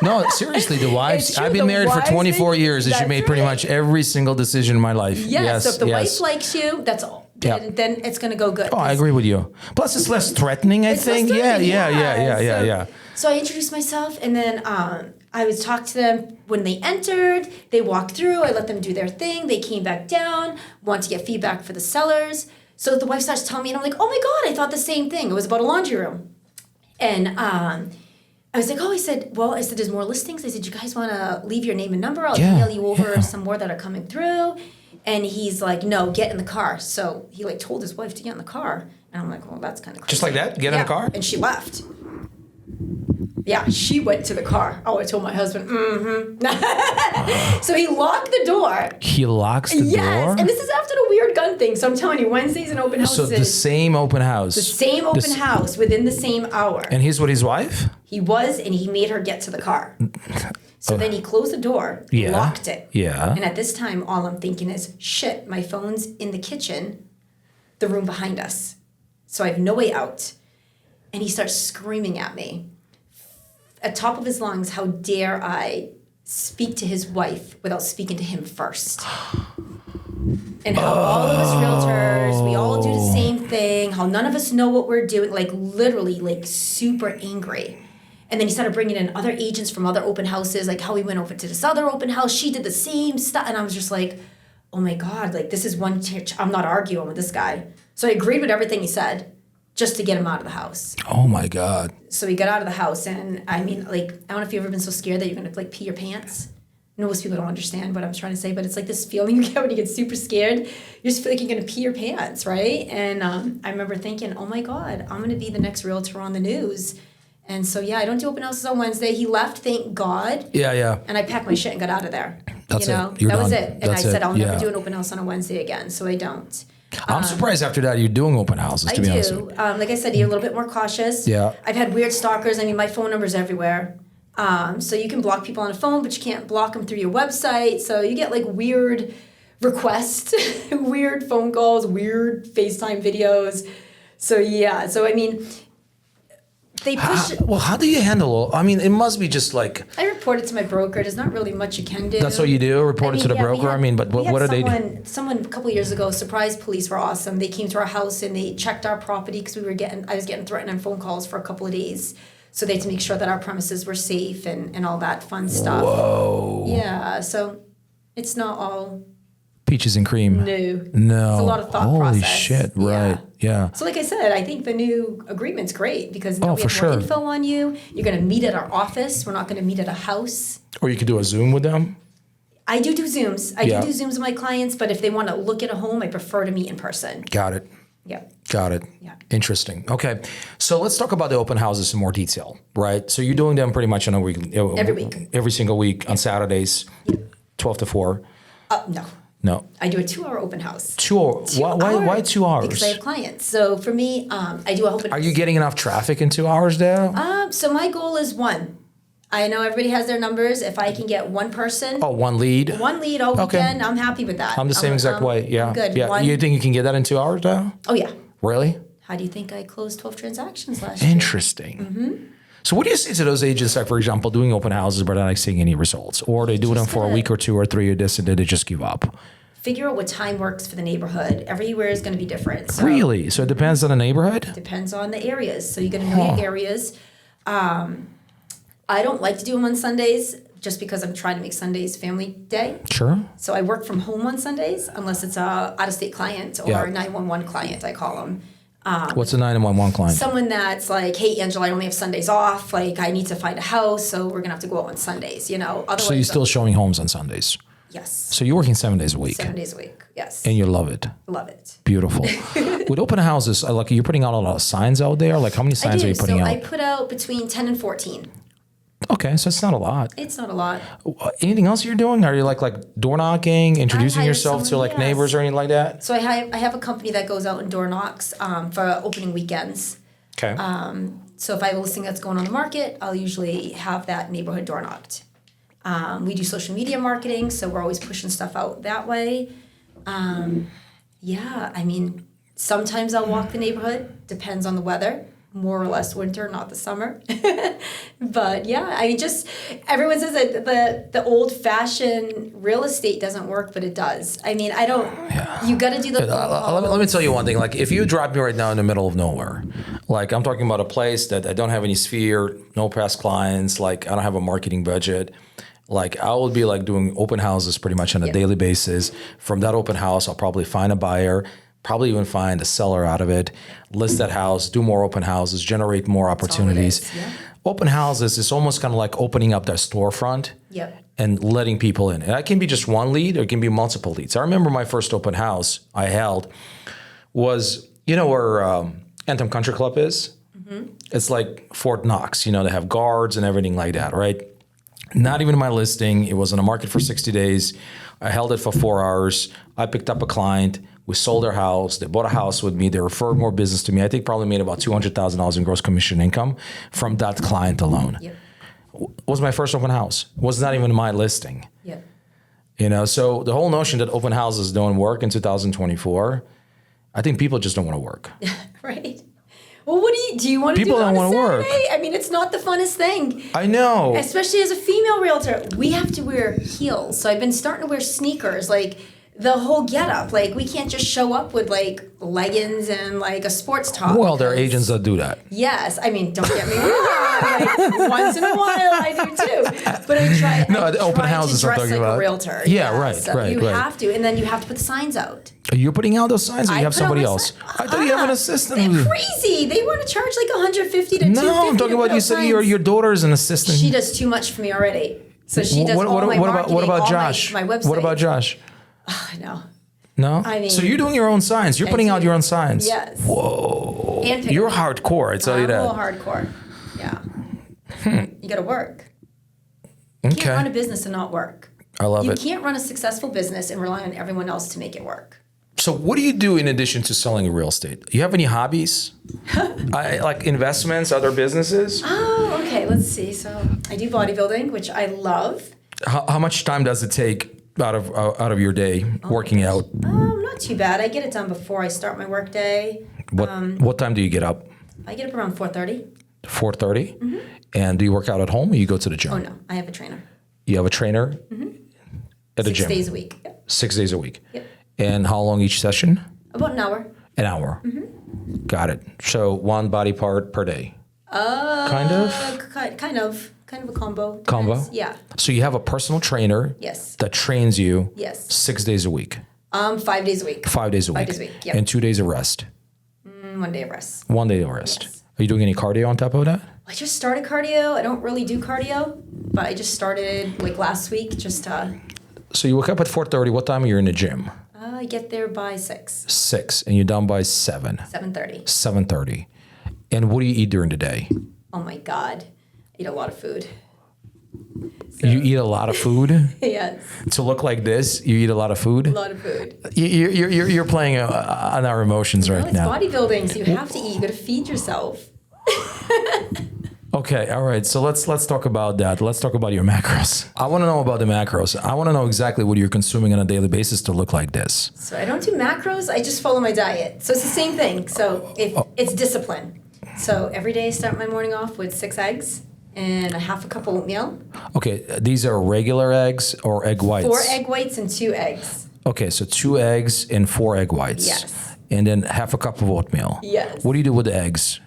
No, seriously, the wives. It's true, I've been the married for wives 24 make- years, and she that's made pretty right. much every single decision in my life. Yes. So if the yes. wife likes you, that's all. Yeah. Then it's going to go good. Oh, I agree with you. Plus, it's less threatening, I It's less think. threatening, Yeah. So I introduced myself, and then I would talk to them when they entered. They walked through. I let them do their thing. They came back down, want to get feedback for the sellers. So the wife starts telling me, and I'm like, oh my God, I thought the same thing. It was about a laundry room. And I was like, I said, there's more listings. I said, you guys want to leave your name and number? I'll email you over some more that are coming through. And he's like, no, get in the car. So he like told his wife to get in the car. And I'm like, well, that's kind of crazy. Just like that? Get in the car? And she left. Yeah, she went to the car. Oh, I told my husband, So he locked the door. He locks the door? Yes, and this is after the weird gun thing. So I'm telling you, Wednesdays and open houses. So the same open house. The same open house within the same hour. And he's with his wife? He was, and he made her get to the car. So then he closed the door, Yeah. locked it. Yeah. And at this time, all I'm thinking is, shit, my phone's in the kitchen, the room behind us. So I have no way out. And he starts screaming at me. At top of his lungs, how dare I speak to his wife without speaking to him first? And how all of us realtors, we all do the same thing, how none of us know what we're doing, like literally like super angry. And then he started bringing in other agents from other open houses, like how we went over to this other open house. She did the same stuff. And I was just like, oh my God, like this is one, I'm not arguing with this guy. So I agreed with everything he said just to get him out of the house. Oh my God. So he got out of the house, and I mean, like, I don't know if you've ever been so scared that you're gonna like pee your pants. Most people don't understand what I'm trying to say, but it's like this feeling you get when you get super scared. You just feel like you're gonna pee your pants, right? And I remember thinking, oh my God, I'm gonna be the next realtor on the news. And so yeah, I don't do open houses on Wednesday. He left, thank God. Yeah. And I packed my shit and got out of there. That's you know? it. You're that was done. it. And That's I said, it. I'll never Yeah. do an open house on a Wednesday again. So I don't. I'm surprised after that you're doing open houses, to be honest with you. Like I said, you're a little bit more cautious. Yeah. I've had weird stalkers. I mean, my phone number's everywhere. So you can block people on a phone, but you can't block them through your website. So you get like weird requests, weird phone calls, weird FaceTime videos. So yeah. So I mean, they push. How do you handle? I mean, it must be just like. I report it to my broker. There's not really much you can do. That's what you do. Report it to the broker. But what do they do? Someone a couple years ago, surprise police were awesome. They came to our house and they checked our property because I was getting threatened on phone calls for a couple of days. So they had to make sure that our premises were safe and all that fun stuff. Whoa. Yeah. So it's not all Peaches and cream. No. It's a lot of thought process. Holy shit! Right. Yeah. So like I said, I think the new agreement's great because now we for have more sure. info on you. You're going to meet at our office. We're not going to meet at a house. Or you could do a Zoom with them. I do Zooms. I Yeah. do Zooms with my clients, but if they want to look at a home, I prefer to meet in person. Got it. Yeah. Got it. Yeah. Interesting. Okay. So let's talk about the open houses in more detail, right? So you're doing them pretty much on a week. Every week. Every single week on Saturdays, 12 to 4. No. No. I do a 2-hour open house. 2 hours. Why 2 hours? Because I have clients. So for me, I do a open house. Are you getting enough traffic in 2 hours there? So my goal is 1. I know everybody has their numbers. If I can get one person, One lead. one lead all weekend, I'm happy with that. I'm the same exact way. Yeah. I'm good. Yeah. One, You think you can get that in 2 hours now? oh, yeah. Really? How do you think I closed 12 transactions last year? Interesting. Mm-hmm. So what do you say to those agents that, for example, doing open houses but not seeing any results? Or they do them for a week or 2 or 3 or this and then they just give up? Figure out what time works for the neighborhood. Everywhere is going to be different. So Really? So it depends on the neighborhood? depends on the areas. So you got to know your areas. I don't like to do them on Sundays just because I'm trying to make Sundays family day. Sure. So I work from home on Sundays unless it's a out-of-state client or a 911 client, I call them. What's a 911 client? Someone that's like, hey, Angela, I only have Sundays off. Like, I need to find a house, so we're going to have to go out on Sundays, you know. Otherwise, So you're still showing homes on Sundays? Yes. So you're working 7 days a week? 7 days a week, yes. And you love it? Love it. Beautiful. With open houses, like you're putting out a lot of signs out there? Like how many signs are you putting out? I put out between 10 and 14. Okay, so it's not a lot. It's not a lot. Anything else you're doing? Are you like door knocking, introducing hired yourself to someone, like neighbors or anything like that? So I have a company that goes out and door knocks for opening weekends. Okay. So if I have a listing that's going on the market, I'll usually have that neighborhood door knocked. We do social media marketing, so we're always pushing stuff out that way. Yeah, I mean, sometimes I'll walk the neighborhood, depends on the weather, more or less winter, not the summer. But yeah, I mean, just everyone says that the old-fashioned real estate doesn't work, but it does. I mean, you got to do the let me tell you one thing. Like, if you drop me right now in the middle of nowhere, like I'm talking about a place that I don't have any sphere, no past clients, like I don't have a marketing budget. Like I will be like doing open houses pretty much on a daily basis. From that open house, I'll probably find a buyer, probably even find a seller out of it, list that house, do more open houses, generate more opportunities. Open houses is almost kind of like opening up that storefront and letting people in. And that can be just one lead or it can be multiple leads. I remember my first open house I held was, you know where Anthem Country Club is? It's like Fort Knox, you know, they have guards and everything like that, right? Not even my listing. It was on the market for 60 days. I held it for 4 hours. I picked up a client. We sold their house. They bought a house with me. They referred more business to me. I think probably made about $200,000 in gross commission income from that client alone. Was my first open house. Was not even my listing. You know, so the whole notion that open houses don't work in 2024, I think people just don't want to work. Right. Well, what do you want to do People don't on a want to work. Saturday? I mean, it's not the funnest thing. I know. Especially as a female realtor, we have to wear heels. So I've been starting to wear sneakers, like the whole getup. Like we can't just show up with like leggings and like a sports top. Well, there are agents that do that. Yes, I mean, don't get me wrong. Like, once in a while, I do too. But I try. No, the open houses to I'm dress talking like about. a realtor. Yeah, right, so right, you right. have to, and then you have to put the signs out. Are you putting out those signs, or you have put on somebody my else? si- I thought you have an assistant. They're crazy. They want to charge like $150 to $250. No, I'm talking to about put you out said signs. your daughter is an assistant. She does too much for me already. So she does all my marketing, what about all Josh? my website. What about Josh? Oh, no. No? I mean, so you're doing your own signs. You're putting out your own signs. Yes. Whoa. And pick You're up. hardcore, I tell you I'm a that. little hardcore. Yeah. You got to work. You Okay. can't run a business and not work. I love You it. can't run a successful business and rely on everyone else to make it work. So what do you do in addition to selling real estate? You have any hobbies? Like investments, other businesses? Oh, okay. Let's see. So I do bodybuilding, which I love. How much time does it take out of your day working out? Not too bad. I get it done before I start my work day. What time do you get up? I get up around 4:30. 4:30? Mm-hmm. And do you work out at home or you go to the gym? Oh, no. I have a trainer. You have a trainer at a 6 gym? days a week. Yep. 6 days a week. Yep. And how long each session? About an hour. An hour. Got it. So one body part per day. Kind of? Kind of a combo. Combo? Depends. Yeah. So you have a personal trainer Yes. that trains you Yes. 6 days a week. 5 days a week. 5 days a week. 5 days a week, yep. And 2 days of rest. 1 day of rest. 1 day of rest. Yes. Are you doing any cardio on top of that? I just started cardio. I don't really do cardio, but I just started like last week. Just So you wake up at 4:30. What time are you in the gym? I get there by 6, 6. And you're done by 7. 7:30. 7:30. And what do you eat during the day? Oh my God, I eat a lot of food. You eat a lot of food? Yes, To look like this, you eat a lot of food? a lot of food. You're playing on our emotions right It's now. bodybuilding, so you have to eat. You got to feed yourself. Okay, all right. So let's talk about that. Let's talk about your macros. I want to know about the macros. I want to know exactly what you're consuming on a daily basis to look like this. So I don't do macros. I just follow my diet. So it's the same thing. So it's discipline. So every day I start my morning off with 6 eggs and a half a cup of oatmeal. Okay, these are regular eggs or egg whites? 4 egg whites and 2 eggs. Okay, so 2 eggs and 4 egg whites. Yes. And then half a cup of oatmeal. Yes. What do you do with the eggs?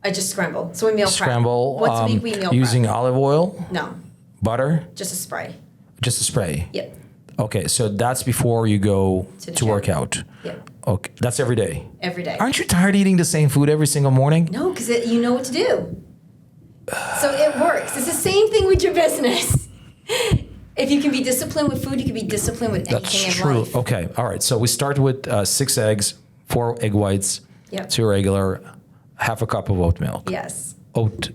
I just scramble. So we meal prep. Scramble. Once a week we meal using prep. olive oil, No, butter, just a spray. just a spray. Yep. Okay, so that's before you go To the to gym. work out. Yep. Okay, that's every day. Every day. Aren't you tired of eating the same food every single morning? No, because you know what to do. So it works. It's the same thing with your business. If you can be disciplined with food, you can be disciplined with anything That's in true. life. Okay, all right. So we start with 6 eggs, 4 egg whites, Yep. 2 regular, half a cup of oat milk. Yes. Oat.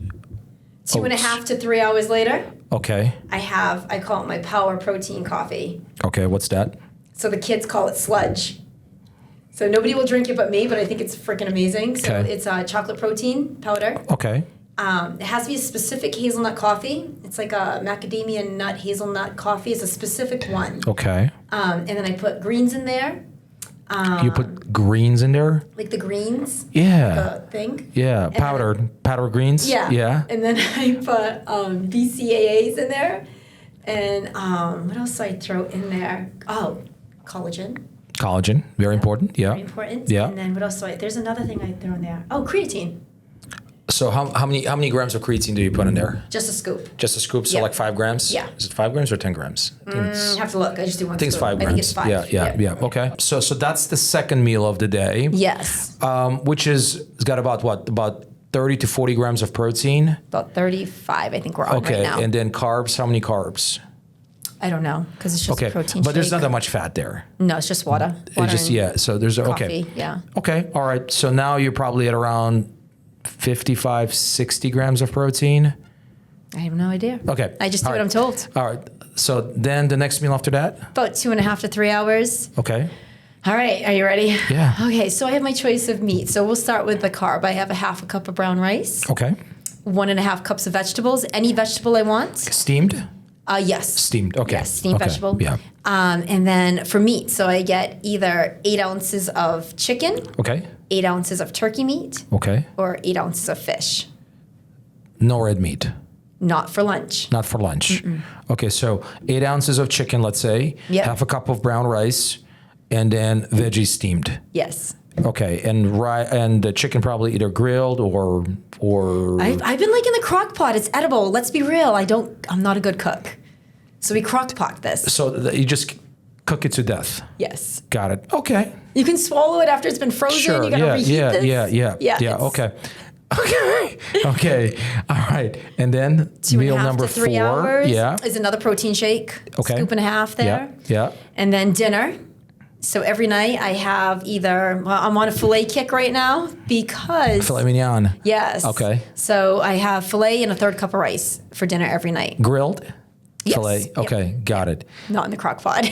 2.5 to 3 hours later, Okay. I call it my power protein coffee. Okay, what's that? So the kids call it sludge. So nobody will drink it but me, but I think it's freaking amazing. So Okay. it's chocolate protein powder. Okay. It has to be a specific hazelnut coffee. It's like a macadamia nut hazelnut coffee. It's a specific one. Okay. And then I put greens in there. You put greens in there? Like the greens. Yeah. The thing. Yeah. And Powdered greens? Yeah. Yeah. And then I put BCAAs in there. And what else do I throw in there? Oh, collagen. Collagen. Very important. Yeah. Very important. Yeah. And then what else there's another thing I throw in there. Oh, creatine. So how many grams of creatine do you put in there? Just a scoop. Just a scoop, so Yeah. like 5 grams? Yeah. Is it 5 grams or 10 grams? I think it's, I have to look. I just do one I think it's scoop. 5 grams. I think it's 5. Yeah. Okay. So that's the second meal of the day. Yes. Which is it's got about what? About 30 to 40 grams of protein. About 35, I think we're on Okay. right now. And then carbs, how many carbs? I don't know, because it's just Okay. a protein But there's shake. not that much fat there. No, it's just water. It's just and so there's coffee. okay. Yeah. Okay. All right. So now you're probably at around 55, 60 grams of protein. I have no idea. Okay. I just do All what right. I'm told. All right. So then the next meal after that? About 2.5 to 3 hours. Okay. All right, are you ready? Yeah. Okay, so I have my choice of meat. So we'll start with the carb. I have a half a cup of brown rice, Okay. 1.5 cups of vegetables, any vegetable I want. Steamed? Yes. Steamed. Okay. Yes, steamed Okay. vegetable. Yeah. And then for meat, so I get either 8 ounces of chicken, Okay. 8 ounces of turkey meat, Okay. or 8 ounces of fish. No red meat. Not for lunch. Not for lunch. Okay. So 8 ounces of chicken, let's say. Yep. Half a cup of brown rice, and then veggies steamed. Yes. Okay. And the chicken probably either grilled or. I've been like in the crock pot. It's edible. Let's be real. I'm not a good cook. So we crock pot this. So you just cook it to death. Yes. Got it. Okay. You can swallow it after it's been frozen. Sure. You gotta reheat this. Yeah. it's Okay. Okay. Okay. All right. And then 2.5 meal number to 3 4. hours Yeah. is another protein shake. Okay. Scoop and a half there. Yeah. And then dinner. So every night I have I'm on a filet kick right now because. Filet mignon. Yes. Okay. So I have filet and a third cup of rice for dinner every night. Grilled. Yes. Filet. Yep. Okay. Got it. Not in the crock pot.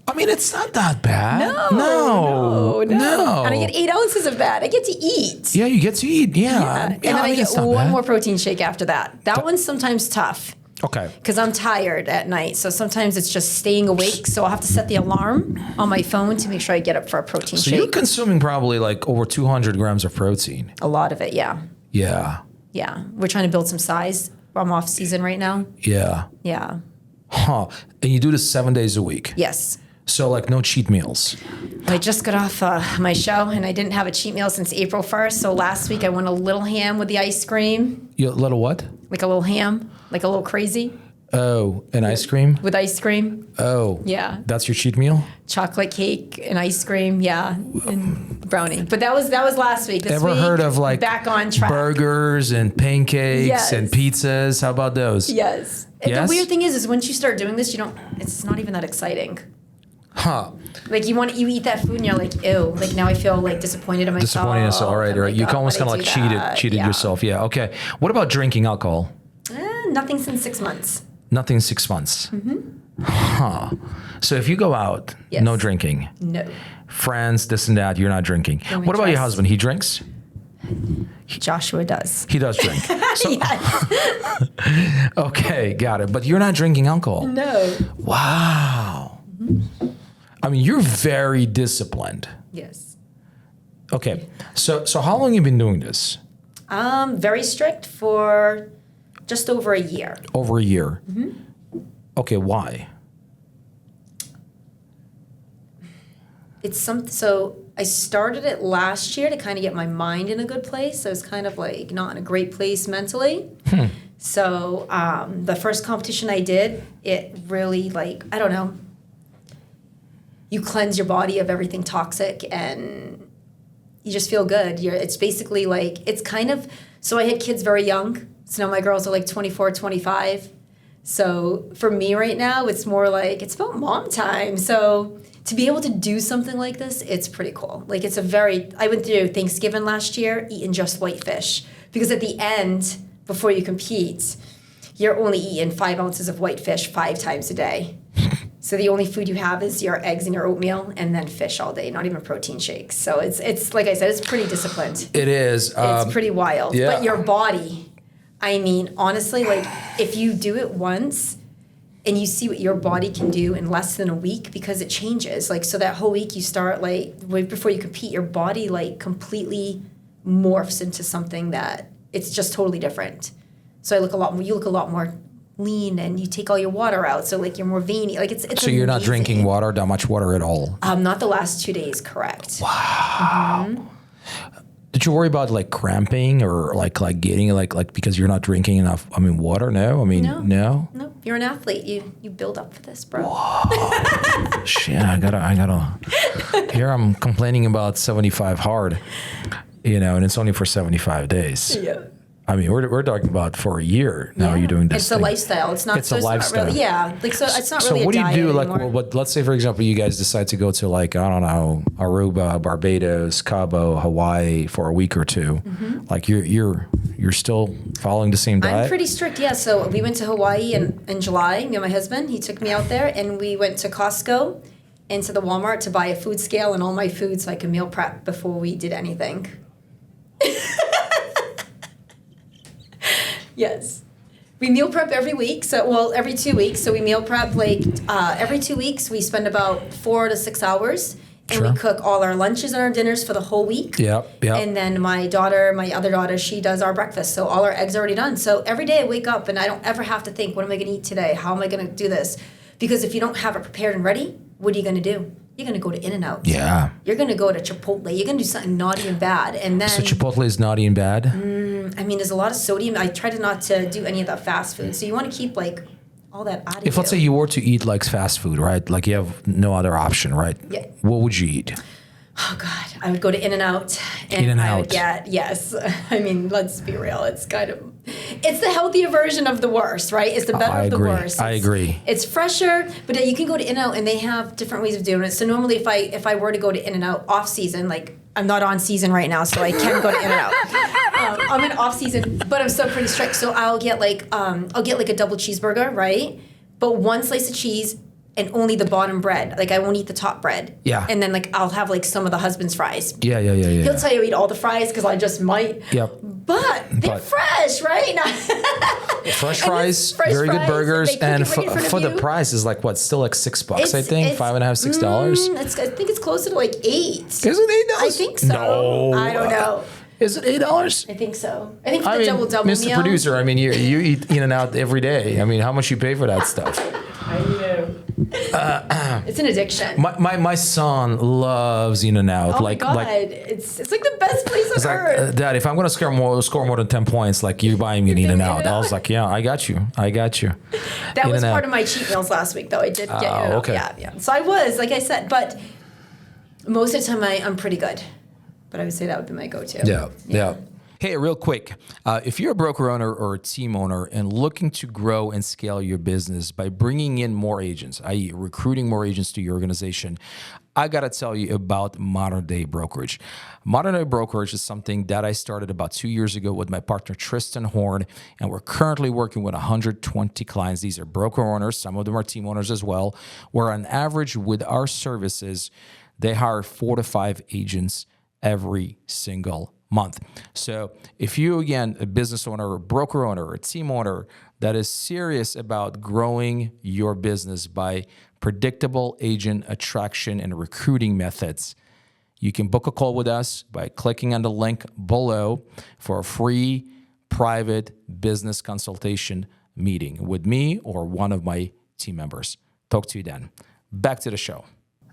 I mean, it's not that bad. No. No. And I get 8 ounces of that. I get to eat. Yeah, you get to eat. Yeah. And then I it's get not one bad. more protein shake after that. That one's sometimes tough Okay. because I'm tired at night. So sometimes it's just staying awake. So I'll have to set the alarm on my phone to make sure I get up for a protein So you're shake. consuming probably like over 200 grams of protein. A lot of it, yeah. Yeah. Yeah. We're trying to build some size. I'm off season right now. Yeah. Yeah. Huh. And you do this 7 days a week. Yes. So like no cheat meals. I just got off my show and I didn't have a cheat meal since April 1st. So last week I went a little ham with the ice cream. You little what? Like a little ham. Like a little crazy Oh, and ice cream? with ice cream. Oh. Yeah. That's your cheat meal? Chocolate cake and ice cream, yeah, and brownie. But that was last week. This Ever week, heard of like back on track? burgers and pancakes Yes. and pizzas? How about those? Yes. And Yes? the weird thing is once you start doing this, it's not even that exciting. Huh. Like you eat that food and you're like, ew. Like now I feel like disappointed in myself. Disappointing yourself. All right. I'm All right. like, You oh, almost why'd kind of I like do that? cheated Yeah. yourself. Yeah. Okay. What about drinking alcohol? Nothing since 6 months. Nothing in 6 months. Huh. So if you go out, Yes. no drinking. No. Friends, this and that, you're not drinking. No What about your interest. husband? He drinks? Joshua does. He does drink. So, Yes. okay, got it. But you're not drinking alcohol. No. Wow. I mean, you're very disciplined. Yes. Okay. So how long have you been doing this? Very strict for just over a year. Over a year. Okay, why? So I started it last year to kind of get my mind in a good place. I was kind of like not in a great place mentally. So the first competition I did, it really I don't know. You cleanse your body of everything toxic and you just feel good. It's basically it's kind of, so I had kids very young. So now my girls are 24, 25. So for me right now, it's more it's about mom time. So to be able to do something like this, it's pretty cool. I went through Thanksgiving last year eating just white fish because at the end, before you compete, you're only eating 5 ounces of white fish 5 times a day. So the only food you have is your eggs and your oatmeal, and then fish all day, not even protein shakes. So it's like I said, it's pretty disciplined. It is. It's pretty wild. yeah. But your body, I mean, honestly, like if you do it once and you see what your body can do in less than a week, because it changes. Like, so that whole week you start like right before you compete, your body like completely morphs into something that it's just totally different. So you look a lot more lean, and you take all your water out, so like you're more veiny. Like it's So you're not amazing. drinking water, that much water at all? Not the last 2 days, correct. Wow. Mm-hmm. Did you worry about like cramping or like getting like because you're not drinking enough? I mean, water? No. I mean, no. No, you're an athlete. You build up for this, bro. Shit, I gotta. Here I'm complaining about 75 hard, and it's only for 75 days. Yeah. I mean, we're talking about for a year now. You're doing this. It's a lifestyle. It's not. It's a lifestyle. Not really, yeah. Like so, it's not So really. what do you do? Like, anymore. what? Let's say, for example, you guys decide to go to like I don't know, Aruba, Barbados, Cabo, Hawaii for a week or two. Mm-hmm. Like you're still following the same diet. I'm pretty strict. Yeah. So we went to Hawaii in July. Me and my husband. He took me out there, and we went to Costco and to the Walmart to buy a food scale and all my food so I could meal prep before we did anything. Yes. We meal prep every week. Every 2 weeks. So we meal prep like every 2 weeks. We spend about 4 to 6 hours. And we cook all our lunches and our dinners for the whole week. Yep. And then my other daughter, she does our breakfast. So all our eggs are already done. So every day I wake up and I don't ever have to think, what am I going to eat today? How am I going to do this? Because if you don't have it prepared and ready, what are you going to do? You're going to go to In-N-Out. Yeah. You're going to go to Chipotle. You're going to do something naughty and bad. And then... So Chipotle is naughty and bad? I mean, there's a lot of sodium. I try to not to do any of that fast food. So you want to keep like all that out of If let's say you were to eat like fast food, right? Like you have no other option, right? Yeah. What would you eat? Oh God, I would go to In-N-Out. And In-N-Out. I would get, yes. I mean, let's be real. It's the healthier version of the worst, right? It's the better of the worst. I agree. It's fresher, but you can go to In-N-Out and they have different ways of doing it. So normally if I were to go to In-N-Out off season, like I'm not on season right now, so I can't go to In-N-Out. I'm in off season, but I'm still pretty strict. So I'll get like a double cheeseburger, right? But one slice of cheese and only the bottom bread. Like I won't eat the top bread. Yeah. And then like I'll have like some of the husband's fries. Yeah. He'll tell you to eat all the fries because I just might. Yep. But they're fresh, right? Fresh fries, very good burgers, and for the price is like what? Still like $6, I think, $5.50, $6. I think it's closer to like $8. Is it $8? I think so. No, I don't know. Is it $8? I think so. I think for the double Mr. meal. Producer, I mean, you eat In-N-Out every day. I mean, how much you pay for that stuff? I know. It's an addiction. My son loves In-N-Out. Oh my God. It's like the best place on earth. Like, Dad, if I'm gonna score more than 10 points, like you buying me an In-N-Out. I was like, yeah, I got you. That was part of my cheat meals last week, though. I did get In-N-Out. Okay. Yeah. So I was, like I said, but most of the time I'm pretty good. But I would say that would be my go-to. Yeah. Hey, real quick, if you're a broker owner or a team owner and looking to grow and scale your business by bringing in more agents, i.e. recruiting more agents to your organization, I got to tell you about Modern Day Brokerage. Modern Day Brokerage is something that I started about 2 years ago with my partner, Tristan Horn, and we're currently working with 120 clients. These are broker owners. Some of them are team owners as well, where on average with our services, they hire 4 to 5 agents every single month. So if you, again, a business owner, a broker owner, or a team owner that is serious about growing your business by predictable agent attraction and recruiting methods, you can book a call with us by clicking on the link below for a free private business consultation meeting with me or one of my team members. Talk to you then. Back to the show.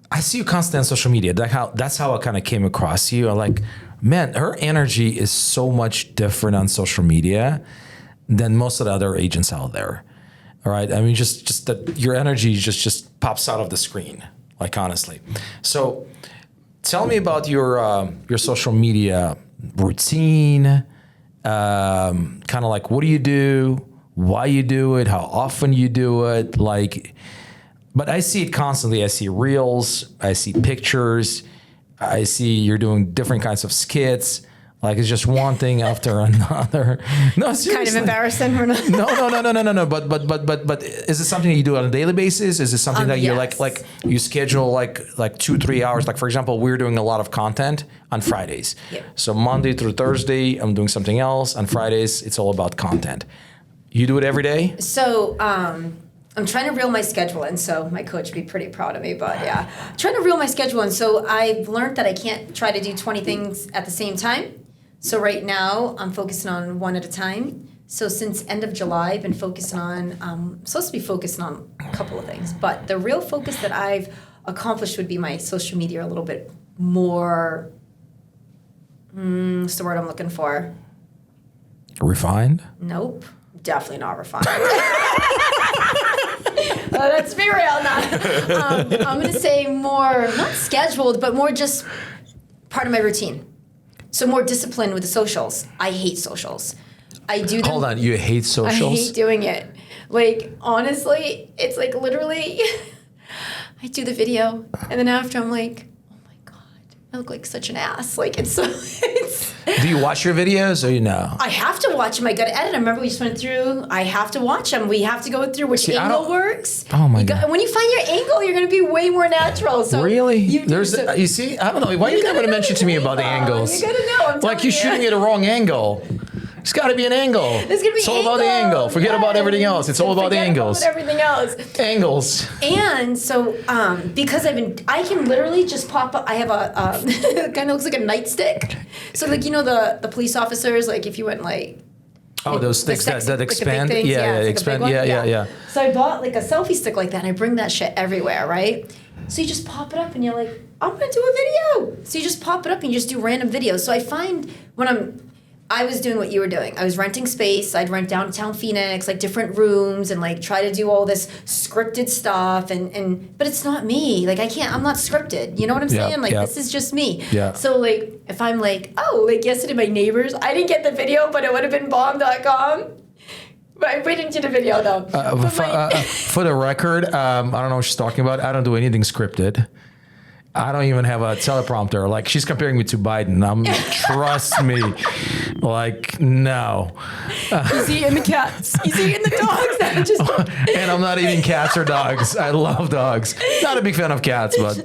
I see you constantly on social media. That's how I kind of came across you. I'm like, man, her energy is so much different on social media than most of the other agents out there. All right. I mean, just that your energy just pops out of the screen, like honestly. So tell me about your social media routine, kind of like what do you do, why you do it, how often you do it, like. But I see it constantly. I see reels, I see pictures, I see you're doing different kinds of skits. Like it's just one thing after another. No, seriously. Kind of embarrassing or not? No. But is it something that you do on a daily basis? Is it something that you yes. like you schedule like 2-3 hours? Like for example, we're doing a lot of content on Fridays. Yeah. So Monday through Thursday, I'm doing something else. On Fridays, it's all about content. You do it every day? So I'm trying to reel my schedule in, so my coach would be pretty proud of me, but yeah. I'm trying to reel my schedule in, so I've learned that I can't try to do 20 things at the same time. So right now, I'm focusing on one at a time. So since end of July, I've been focusing on, I'm supposed to be focusing on a couple of things, but the real focus that I've accomplished would be my social media a little bit more, what's the word I'm looking for? Refined? Nope, definitely not refined. Let's be real now. I'm going to say more, not scheduled, but more just part of my routine. So more disciplined with the socials. I hate socials. I do them. Hold on, you hate socials? I hate doing it. Like, honestly, it's like literally, I do the video, and then after I'm like, oh my God, I look like such an ass. Like, it's so, it's. Do you watch your videos or you know? I have to watch them. I got to edit. I remember we just went through. I have to watch them. We have to go through which angle works. Oh my God! When you find your angle, you're going to be way more natural. So really, you see, I don't know. Why you never to mention to me about the angles? You got to know. I'm like you're shooting at a wrong angle. It's got to be an angle. There's gonna be it's all about the angle. Forget about everything else. It's all about the angles. About everything else. Angles. And so, because I can literally just pop up. I have a it kind of looks like a nightstick. So like the police officers, like if you went like. Oh, those sticks that expand. Like expand. Yeah. So I bought like a selfie stick like that, and I bring that shit everywhere, right? So you just pop it up, and you're like, I'm gonna do a video. So you just pop it up, and you just do random videos. So I find I was doing what you were doing. I was renting space. I'd rent downtown Phoenix, like different rooms, and like try to do all this scripted stuff. But it's not me. Like I'm not scripted. You know what I'm saying? Like this is just me. Yeah. So like if I'm like, oh, like yesterday my neighbors, I didn't get the video, but it would have been bomb.com. But we didn't do the video though. For the record, I don't know what she's talking about. I don't do anything scripted. I don't even have a teleprompter. Like she's comparing me to Biden. Trust me. Like no. He's eating the cats. He's eating the dogs. That just. And I'm not eating cats or dogs. I love dogs. Not a big fan of cats, but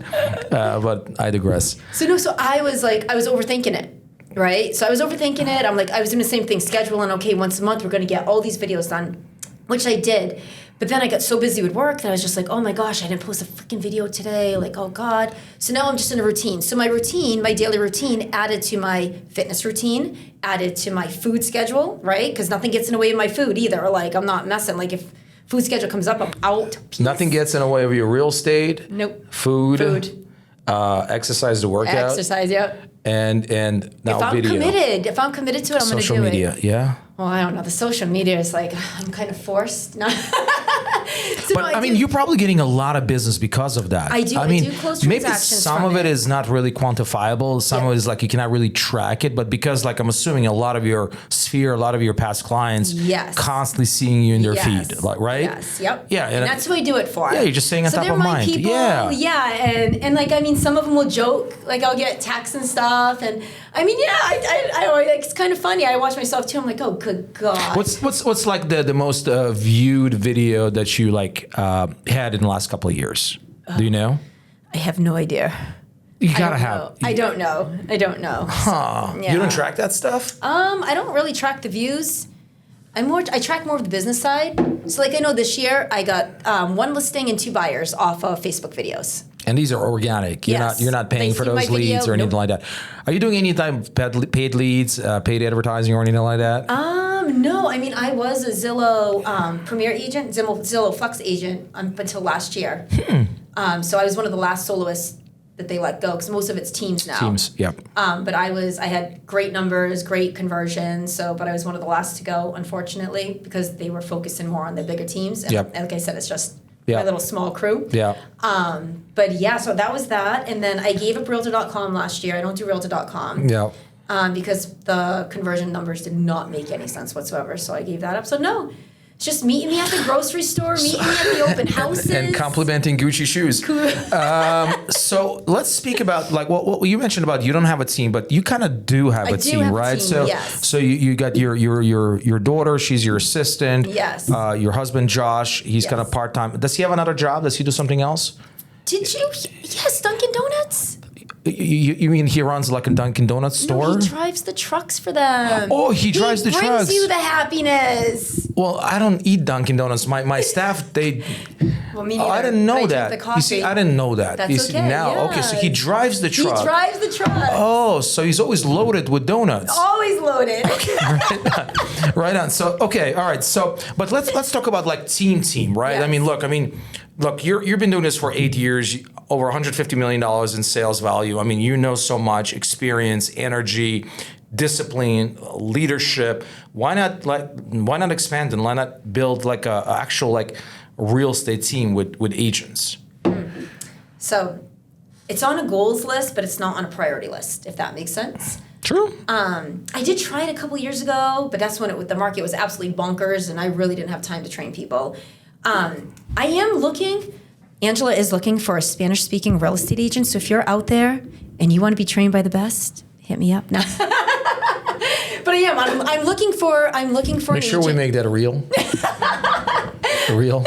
I digress. So I was overthinking it. Right? So I was overthinking it. I'm like, I was doing the same thing, scheduling, okay, once a month we're going to get all these videos done, which I did. But then I got so busy with work that I was just like, oh my gosh, I didn't post a freaking video today. Like, oh God. So now I'm just in a routine. So my daily routine added to my fitness routine, added to my food schedule, right? Because nothing gets in the way of my food either. Like, I'm not messing. Like, if food schedule comes up, I'm out. Peace. Nothing gets in the way of your real estate. Nope. Food. Exercise to work out. Exercise, yeah. And now video. If I'm committed to it, I'm going to do it. Social media, yeah. Well, I don't know. The social media is like, I'm kind of forced. You're probably getting a lot of business because of that. I do close transactions. Maybe some of it is not really quantifiable. Some of it is like you cannot really track it. But because like I'm assuming a lot of your sphere, a lot of your past clients, constantly seeing you in their feed, like right? Yes. Yep. Yeah, and that's who I do it for. Yeah, you're just staying on top of mind. People, and like some of them will joke. Like I'll get texts and stuff, and I it's kind of funny. I watch myself too. I'm like, oh, good God. What's like the most viewed video that you like had in the last couple of years? Do you know? I have no idea. You gotta have. I don't know. Huh. So, you don't track that stuff? I don't really track the views. I track more of the business side. So like I know this year I got 1 listing and 2 buyers off of Facebook videos. And these are organic. You're not paying for those leads or anything like that. Are you doing any type of paid leads, paid advertising or anything like that? No. I mean, I was a Zillow Premier agent, Zillow Flex agent up until last year. So I was one of the last soloists that they let go because most of it's teams now. Teams, yep. But I had great numbers, great conversions. But I was one of the last to go, unfortunately, because they were focusing more on the bigger teams. And like I said, it's just my little small crew. Yeah. So that was that. And then I gave up Realtor.com last year. I don't do Realtor.com. Yeah. Because the conversion numbers did not make any sense whatsoever. So I gave that up. So no. just meeting me at the grocery store, meeting me at the open houses. And complimenting Gucci shoes. So let's speak about like what you mentioned about you don't have a team, but you kind of do have a team, right? So you got your daughter, she's your assistant. Yes. Your husband Josh, he's kind of part-time. Does he have another job? Does he do something else? Did you? Yes, Dunkin' Donuts. You mean he runs like a Dunkin' Donuts store? No, he drives the trucks for them. Oh, he drives the trucks. He brings you the happiness. Well, I don't eat Dunkin' Donuts. My staff, they... Well, me Oh, neither. I didn't know But I drink that. the coffee. You see, I didn't know that. That's you see, okay, now, yeah. okay, so he drives the truck. He drives the truck. Oh, so he's always loaded with donuts. Always loaded. Right on. So, okay, all right. So, but let's talk about like team, right? Yes. I mean, look, you've been doing this for 8 years, over $150 million in sales value. I mean, you know so much experience, energy, discipline, leadership. Why not expand and why not build like a actual like real estate team with agents? So it's on a goals list, but it's not on a priority list, if that makes sense. True. I did try it a couple years ago, but that's when the market was absolutely bonkers and I really didn't have time to train people. I am looking, Angela is looking for a Spanish-speaking real estate agent. So if you're out there and you want to be trained by the best, hit me up. No. But I'm looking for Make sure we make that a reel. A reel.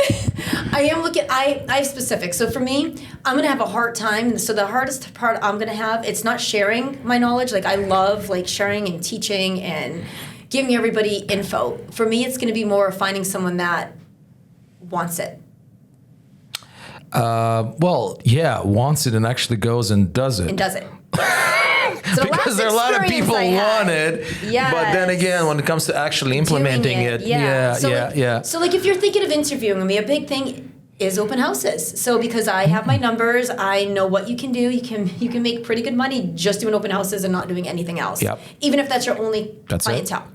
I am looking, I have specifics. So for me, I'm going to have a hard time. So the hardest part I'm going to have, it's not sharing my knowledge. Like I love like sharing and teaching and giving everybody info. For me, it's going to be more finding someone that wants it. Wants it and actually goes and does it. So because there are a lot of people want it, but then again, when it comes to actually implementing it, So like if you're thinking of interviewing me, a big thing is open houses. So because I have my numbers, I know what you can do. You can make pretty good money just doing open houses and not doing anything else. Yep. Even if that's your only clientele.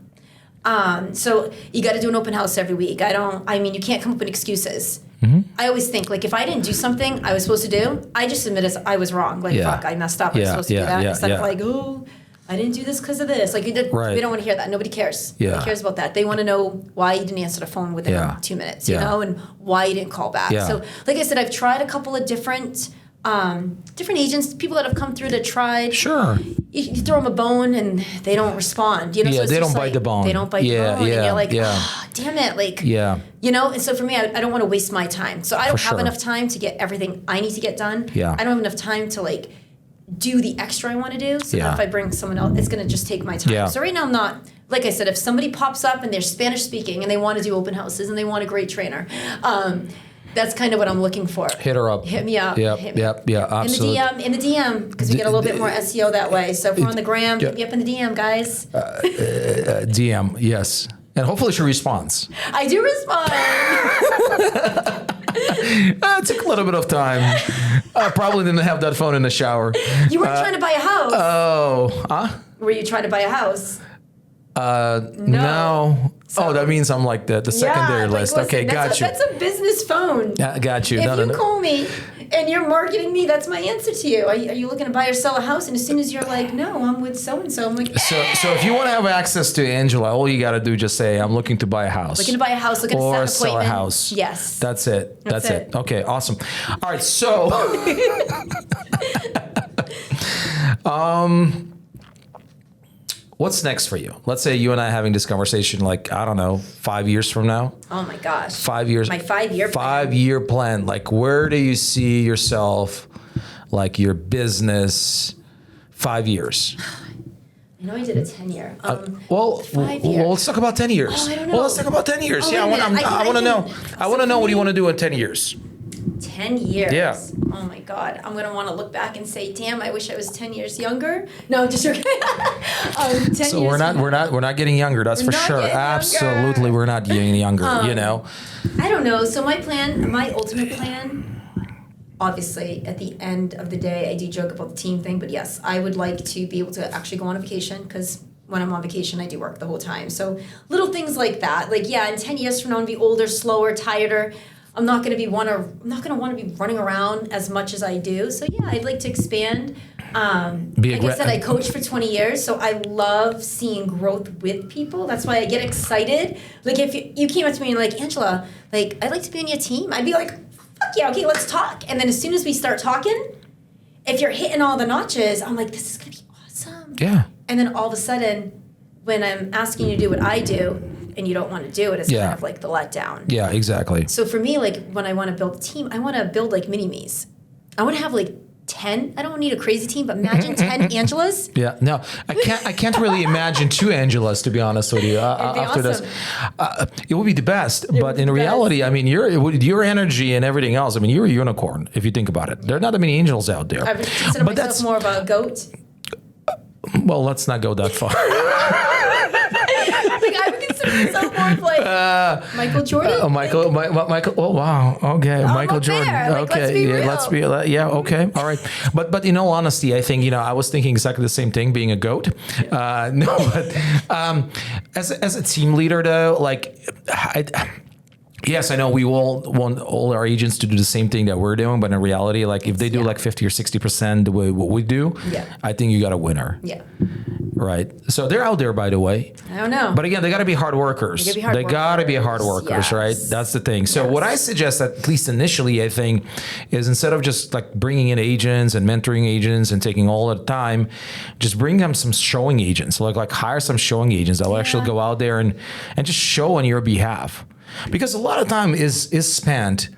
So you got to do an open house every week. You can't come up with excuses. Mm-hmm. I always think like if I didn't do something I was supposed to do, I just admit I was wrong. Like fuck, I messed up. I was supposed to do that. Instead of like, oh, I didn't do this because of this. Like we don't want to hear that. Nobody cares. Nobody cares about that. They want to know why you didn't answer the phone within 2 minutes, you know, and why you didn't call back. So like I said, I've tried a couple of different agents, people that have come through that tried. Sure. You throw them a bone and they don't respond. You know, so they don't bite the bone. They don't bite the bone. And you're like, damn it. Like, you know, and so for me, I don't want to waste my time. So I don't have enough time to get everything I need to get done. I don't have enough time to like do the extra I want to do. So if I bring someone else, it's going to just take my time. So right now I'm not, like I said, if somebody pops up and they're Spanish speaking and they want to do open houses and they want a great trainer, that's kind of what I'm looking for. Hit her up. Hit me up. Yep, absolutely. In the DM, because we get a little bit more SEO that way. So if we're on the gram, hit me up in the DM, guys. DM, yes. And hopefully she responds. I do respond. It took a little bit of time. I probably didn't have that phone in the shower. You weren't trying to buy a house. Oh, huh? Were you trying to buy a house? No. So, that means I'm like the secondary list. Listen, okay, got you. That's a business phone. Got you. If you call me and you're marketing me, that's my answer to you. Are you looking to buy or sell a house? And as soon as you're like, no, I'm with so-and-so, I'm like, So if you want to have access to Angela, all you got to do just say, I'm looking to buy a house. Looking to buy a house, looking to set an appointment. Or sell a house. Yes. That's it. That's it. Okay, awesome. All right, so... What's next for you? Let's say you and I are having this conversation like, I don't know, 5 years from now. Oh my gosh. 5 years. My 5-year plan. 5-year plan. Like, where do you see yourself, like your business, 5 years? I know I did a 10-year. 5 years. Well, let's talk about 10 years. Oh, I don't know. Well, let's talk about 10 years. I want to know. I want to know what do you want to do in 10 years. 10 years. Yeah. Oh my God. I'm gonna want to look back and say, damn, I wish I was 10 years younger. No, just joking. 10 so years we're not getting younger. That's for sure. Absolutely, we're not getting younger. You know. I don't know. So my ultimate plan. Obviously, at the end of the day, I do joke about the team thing, but yes, I would like to be able to actually go on a vacation because when I'm on vacation, I do work the whole time. So little things like that. Like, yeah, in 10 years from now, I'm going to be older, slower, tireder. I'm not going to want to be running around as much as I do. So yeah, I'd like to expand. Like I said, I coached for 20 years, so I love seeing growth with people. That's why I get excited. Like if you came up to me and like, Angela, like I'd like to be on your team, I'd be like, fuck yeah, okay, let's talk. And then as soon as we start talking, if you're hitting all the notches, I'm like, this is gonna be awesome. Yeah. And then all of a sudden, when I'm asking you to do what I do, and you don't want to do it, it's kind of like the letdown. Yeah, exactly. So for me, like when I want to build a team, I want to build like mini-me's. I want to have like 10. I don't need a crazy team, but imagine 10 Angelas. Yeah, no, I can't really imagine 2 Angelas, to be honest with you. After awesome. this, it would be the best. But in reality, I mean, your energy and everything else. I mean, you're a unicorn if you think about it. There are not that many angels out there. I would consider myself more of a goat. Well, let's not go that far. Like I would consider myself more of like Michael Jordan. Michael. Oh wow. Okay, Michael Jordan. Like, Okay, let's be real. Yeah. Okay. All right. But in all honesty, I think I was thinking exactly the same thing. Being a goat. No, but as a team leader, though, like yes, I know we all want all our agents to do the same thing that we're doing, but in reality, like if they do like 50 or 60% the way what we do, I think you got a winner. Yeah. Right. So they're out there, by the way. I don't know. But again, they got to be hard workers. They got to be hard workers, right? That's the thing. So what I suggest, at least initially, I think, is instead of just like bringing in agents and mentoring agents and taking all the time, just bring them some showing agents. Like hire some showing agents that will actually go out there and just show on your behalf. Because a lot of time is spent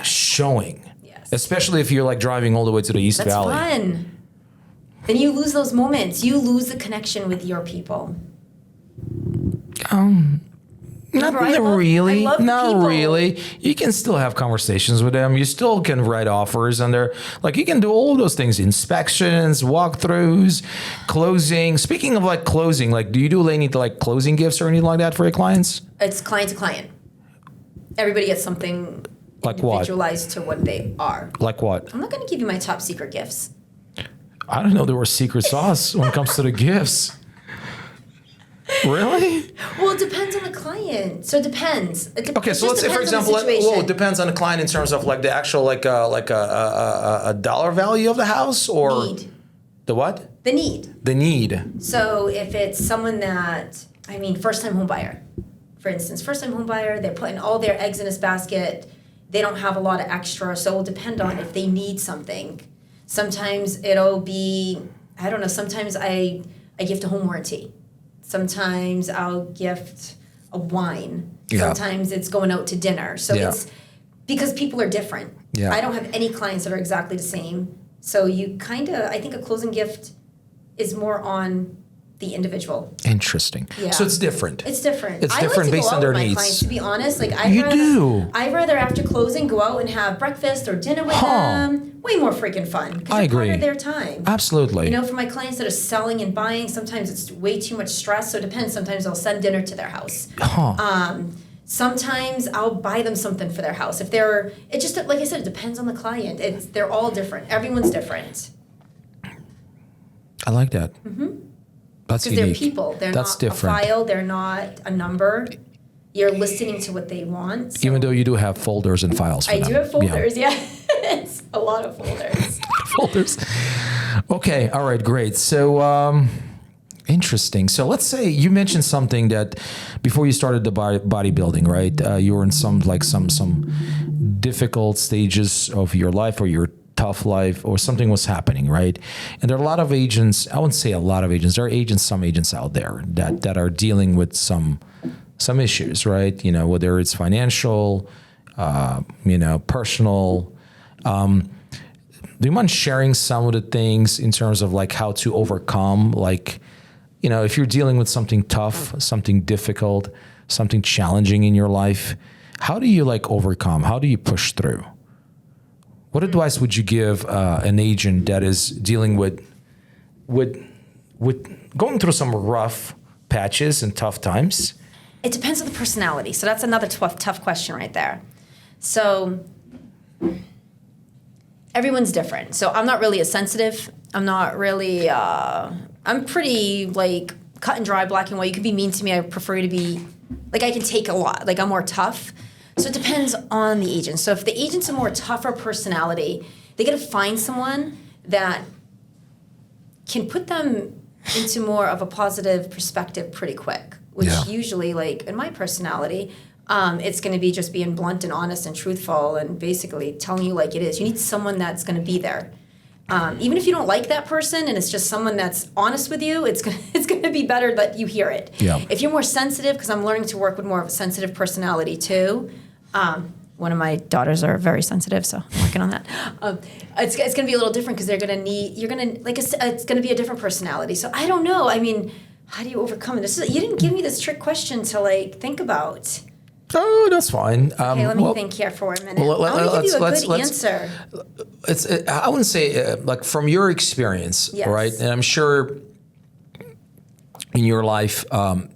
showing. Yes. Especially if you're like driving all the way to the East Valley. That's fun. Then you lose those moments. You lose the connection with your people. Not really. You can still have conversations with them. You still can write offers, and they're like you can do all of those things: inspections, walkthroughs, closing. Speaking of like closing, like do you do any like closing gifts or anything like that for your clients? It's client to client. Everybody gets something like individualized to what they are. Like what? I'm not going to give you my top secret gifts. I don't know there was secret sauce when it comes to the gifts. Really? Well, it depends on the client. So it depends. Okay, so let's say, for example, it depends on the client in terms of like the actual like a dollar value of the house or need. The what? The need. The need. So if it's someone that, first-time home buyer, for instance, first-time home buyer, they're putting all their eggs in this basket. They don't have a lot of extra, so it will depend on if they need something. Sometimes it'll be, I don't know, sometimes I gift a home warranty. Sometimes I'll gift a wine. Yeah. Sometimes it's going out to dinner. So it's because people are different. Yeah. I don't have any clients that are exactly the same. So you I think a closing gift is more on the individual. Interesting. Yeah. So it's different. It's different. It's different based on their needs. Clients, to be honest, like I'd rather after closing go out and have breakfast or dinner with them. Way more freaking fun. I agree. Part of their time. Absolutely. For my clients that are selling and buying, sometimes it's way too much stress. So it depends. Sometimes I'll send dinner to their house. Sometimes I'll buy them something for their house. It just like I said, it depends on the client. They're all different. Everyone's different. I like that. Mm-hmm. That's unique. Because they're people. They're not different. A file. They're not a number. You're listening to what they want. So. Even though you do have folders and files for them. I do have folders, yeah. It's a lot of folders. Folders. Okay, all right, great. So, interesting. So let's say you mentioned something that before you started the bodybuilding, right? You were in some difficult stages of your life or your tough life or something was happening, right? And there are a lot of agents, I wouldn't say a lot of agents, there are some agents out there that are dealing with some issues, right? Whether it's financial, personal. Do you mind sharing some of the things in terms of like how to overcome, like, if you're dealing with something tough, something difficult, something challenging in your life, how do you like overcome? How do you push through? What advice would you give an agent that is dealing with going through some rough patches and tough times? It depends on the personality. So that's another tough question right there. So everyone's different. So I'm not really as sensitive. I'm not really, I'm pretty like cut and dry, black and white. You can be mean to me. I prefer to be, like I can take a lot. Like I'm more tough. So it depends on the agent. So if the agent's a more tougher personality, they got to find someone that can put them into more of a positive perspective pretty quick, which usually, like in my personality, it's going to be just being blunt and honest and truthful and basically telling you like it is. You need someone that's going to be there. Even if you don't like that person and it's just someone that's honest with you, it's going to be better that you hear it. Yeah. If you're more sensitive, because I'm learning to work with more of a sensitive personality too. One of my daughters are very sensitive, so I'm working on that. It's going to be a little different because it's going to be a different personality. So I don't know. I mean, how do you overcome it? You didn't give me this trick question to like think about. Oh, that's fine. Okay, let me think here for a minute. I want to give you a good answer. I wouldn't say, like from your experience, right? And I'm sure in your life,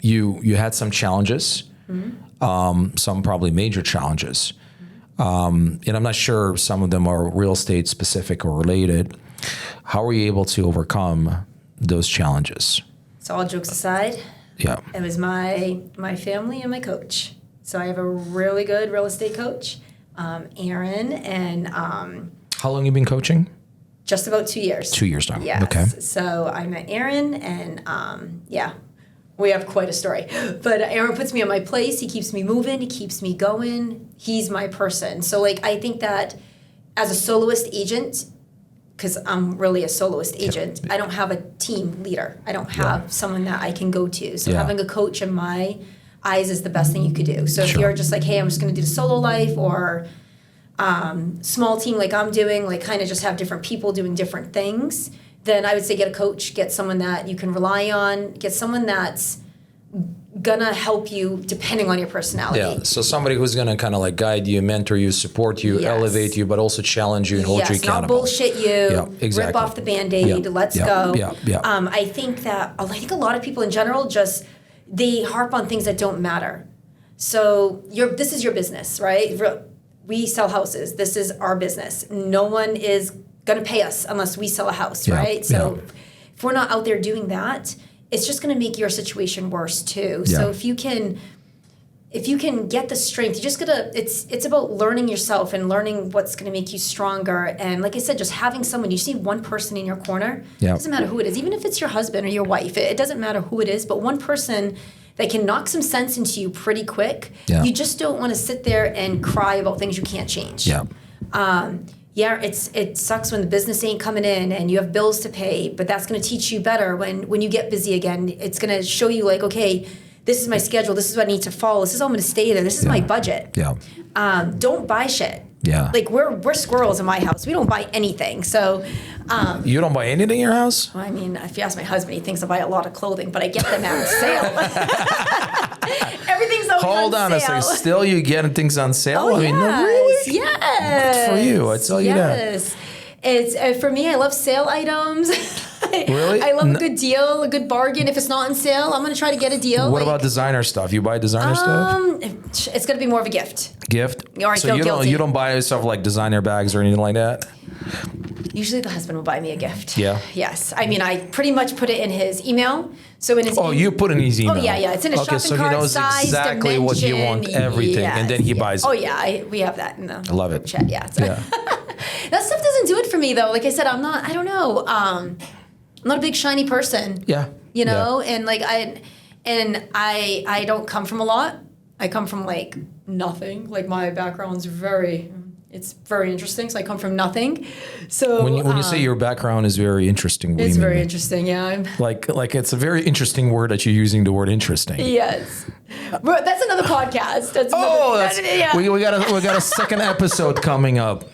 you had some challenges, some probably major challenges. And I'm not sure some of them are real estate specific or related. How were you able to overcome those challenges? So all jokes aside, it was my family and my coach. So I have a really good real estate coach, Aaron, and how long you been coaching? Just about 2 years. 2 years now. Yes. Okay. So I met Aaron, and we have quite a story. But Aaron puts me on my place. He keeps me moving. He keeps me going. He's my person. So like I think that as a soloist agent, because I'm really a soloist agent, I don't have a team leader. I don't have someone that I can go to. So having a coach in my eyes is the best thing you could do. So if you're just like, hey, I'm just going to do the solo life or small team like I'm doing, like kind of just have different people doing different things, then I would say get a coach, get someone that you can rely on, get someone that's gonna help you depending on your personality. Yeah, so somebody who's gonna kind of like guide you, mentor you, support you, elevate you, but also challenge you and hold you accountable. Not bullshit you, rip off the Band-Aid, let's go. I think a lot of people in general just, they harp on things that don't matter. So this is your business, right? We sell houses. This is our business. No one is going to pay us unless we sell a house, right? So if we're not out there doing that, it's just going to make your situation worse too. So if you can get the strength, you just gotta, it's about learning yourself and learning what's going to make you stronger. And like I said, just having someone, you see one person in your corner, it doesn't matter who it is, even if it's your husband or your wife, it doesn't matter who it is, but one person that can knock some sense into you pretty quick. You just don't want to sit there and cry about things you can't change. It sucks when the business ain't coming in and you have bills to pay, but that's going to teach you better when you get busy again. It's going to show you like, okay, this is my schedule. This is what I need to follow. This is how I'm going to stay there. This is my budget. Don't buy shit. Like we're squirrels in my house. We don't buy anything. So you don't buy anything in your house? Well, I mean, if you ask my husband, he thinks I buy a lot of clothing, but I get them on sale. Everything's always Hold on a second. Still you getting things on sale? Oh, I mean, no, really? Yes. Good for you. I tell you that. It's for me, I love sale items. Really? I love a good deal, a good bargain. If it's not on sale, I'm going to try to get a deal. What about designer stuff? You buy designer stuff? It's going to be more of a gift. Or so you don't buy stuff like designer bags or anything like that? Usually the husband will buy me a gift. Yeah. Yes. I mean, I pretty much put it in his email. So in his you put in his email. Oh, yeah. It's in his shopping cart, he knows size, exactly dimension, what you want, everything, and then he buys it. Oh, yeah. We have that in the I love it. chat. Yeah. That stuff doesn't do it for me, though. Like I said, I don't know. I'm not a big shiny person. You know, and like I don't come from a lot. I come from like nothing. Like my background's very interesting. So I come from nothing. So when you say your background is very interesting, what do you mean? very interesting. Yeah. Like it's a very interesting word that you're using the word interesting. Yes. But that's another podcast. We got a second episode coming up.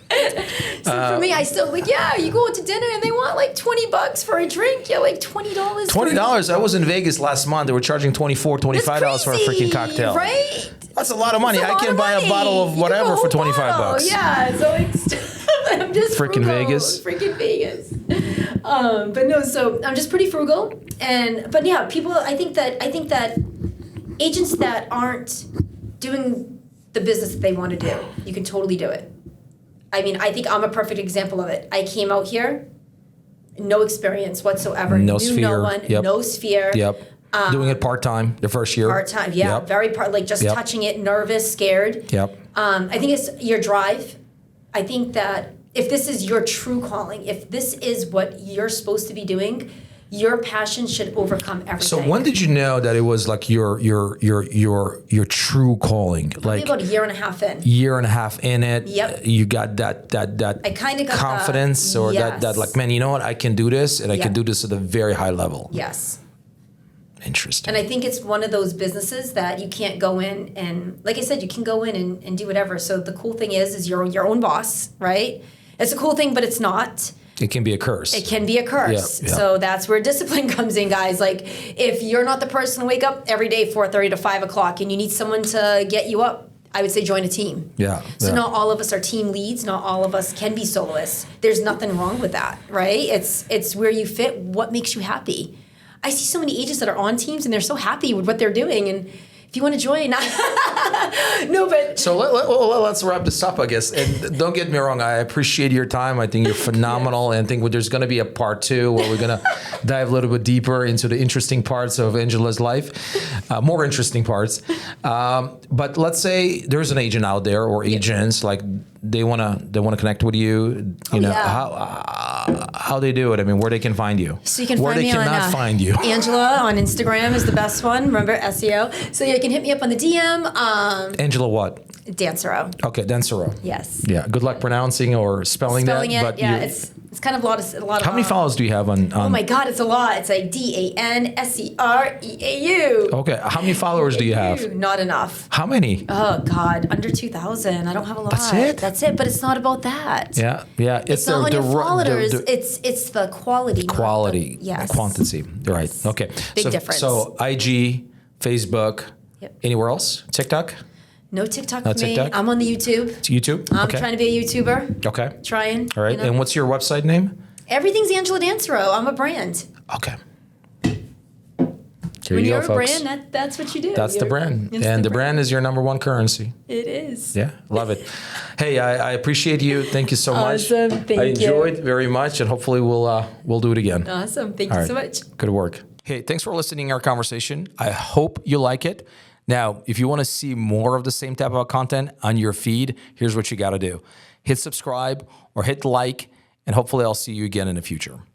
So for me, I still you go out to dinner and they want like $20 for a drink. Yeah, like $20. $20. I was in Vegas last month. They were charging $24, $25 for a freaking cocktail. Right? That's a lot of money. I can buy a bottle of whatever for $25. Yeah, so I'm just freaking Vegas. Freaking Vegas. But no, so I'm just pretty frugal. But yeah, people. I think that agents that aren't doing the business that they want to do, you can totally do it. I mean, I think I'm a perfect example of it. I came out here, no experience whatsoever. No sphere. No one. No sphere. Doing it part-time the first year. Part-time, very part, like just touching it, nervous, scared. I think it's your drive. I think that if this is your true calling, if this is what you're supposed to be doing, your passion should overcome everything. So when did you know that it was like your true calling? Probably Like about a year and a half in. year and a half in it. Yep. You got that I kind of got confidence or that yes. like, man, you know what? I can do this and I can Yeah. do this at a very high level. Yes. Interesting. And I think it's one of those businesses that you can't go in and, like I said, you can go in and do whatever. So the cool thing is you're your own boss, right? It's a cool thing, but it's not. It can be a curse. It can be a curse. Yeah, yeah. So that's where discipline comes in, guys. Like if you're not the person to wake up every day 4:30 to 5 o'clock and you need someone to get you up, I would say join a team. Yeah. So yeah. not all of us are team leads. Not all of us can be soloists. There's nothing wrong with that, right? It's where you fit. What makes you happy? I see so many agents that are on teams and they're so happy with what they're doing. And if you want to join, no, but So let's wrap this up, I guess. And don't get me wrong, I appreciate your time. I think you're phenomenal. And I think there's going to be a part 2 where we're going to dive a little bit deeper into the interesting parts of Angela's life, more interesting parts. But let's say there's an agent out there or agents like they want to connect with you. You know, how they do it. I mean, where they can find you. So you can where find they me cannot on find you. Angela on Instagram is the best one. Remember SEO. So you can hit me up on the DM. Angela what? Dansereau. Okay, Dansereau. Yes. Yeah. Good luck pronouncing or spelling Spelling that. it. But Yeah, it's kind of a lot of. how many followers do you have on? Oh my God, it's a lot. It's like DANSEREAU. Okay. How many followers do you have? Not enough. How many? Oh God, under 2,000. I don't have a lot. That's it? That's it. But it's not about that. Yeah, yeah. It's not on your followers. It's the quality. not quality, the- yes. quantity. Right. Okay. Big difference. So IG, Facebook, Yep. anywhere else? TikTok, No TikTok No for me. TikTok? I'm on the YouTube. YouTube. I'm Okay. trying to be a YouTuber. Okay. Trying. All right. you know. And what's your website name? Everything's Angela Dansereau. I'm a brand. Okay. Here When you you're go, a folks. brand, that's what you do. That's the You're- brand, it's and the brand is your number one currency. It is. Yeah, love it. Hey, I appreciate you. Thank you so much. Awesome. Thank I you. enjoyed very much, and hopefully we'll do it again. Awesome. Thank All you right. so much. Good work. Hey, thanks for listening to our conversation. I hope you like it. Now, if you want to see more of the same type of content on your feed, here's what you got to do. Hit subscribe or hit like, and hopefully I'll see you again in the future.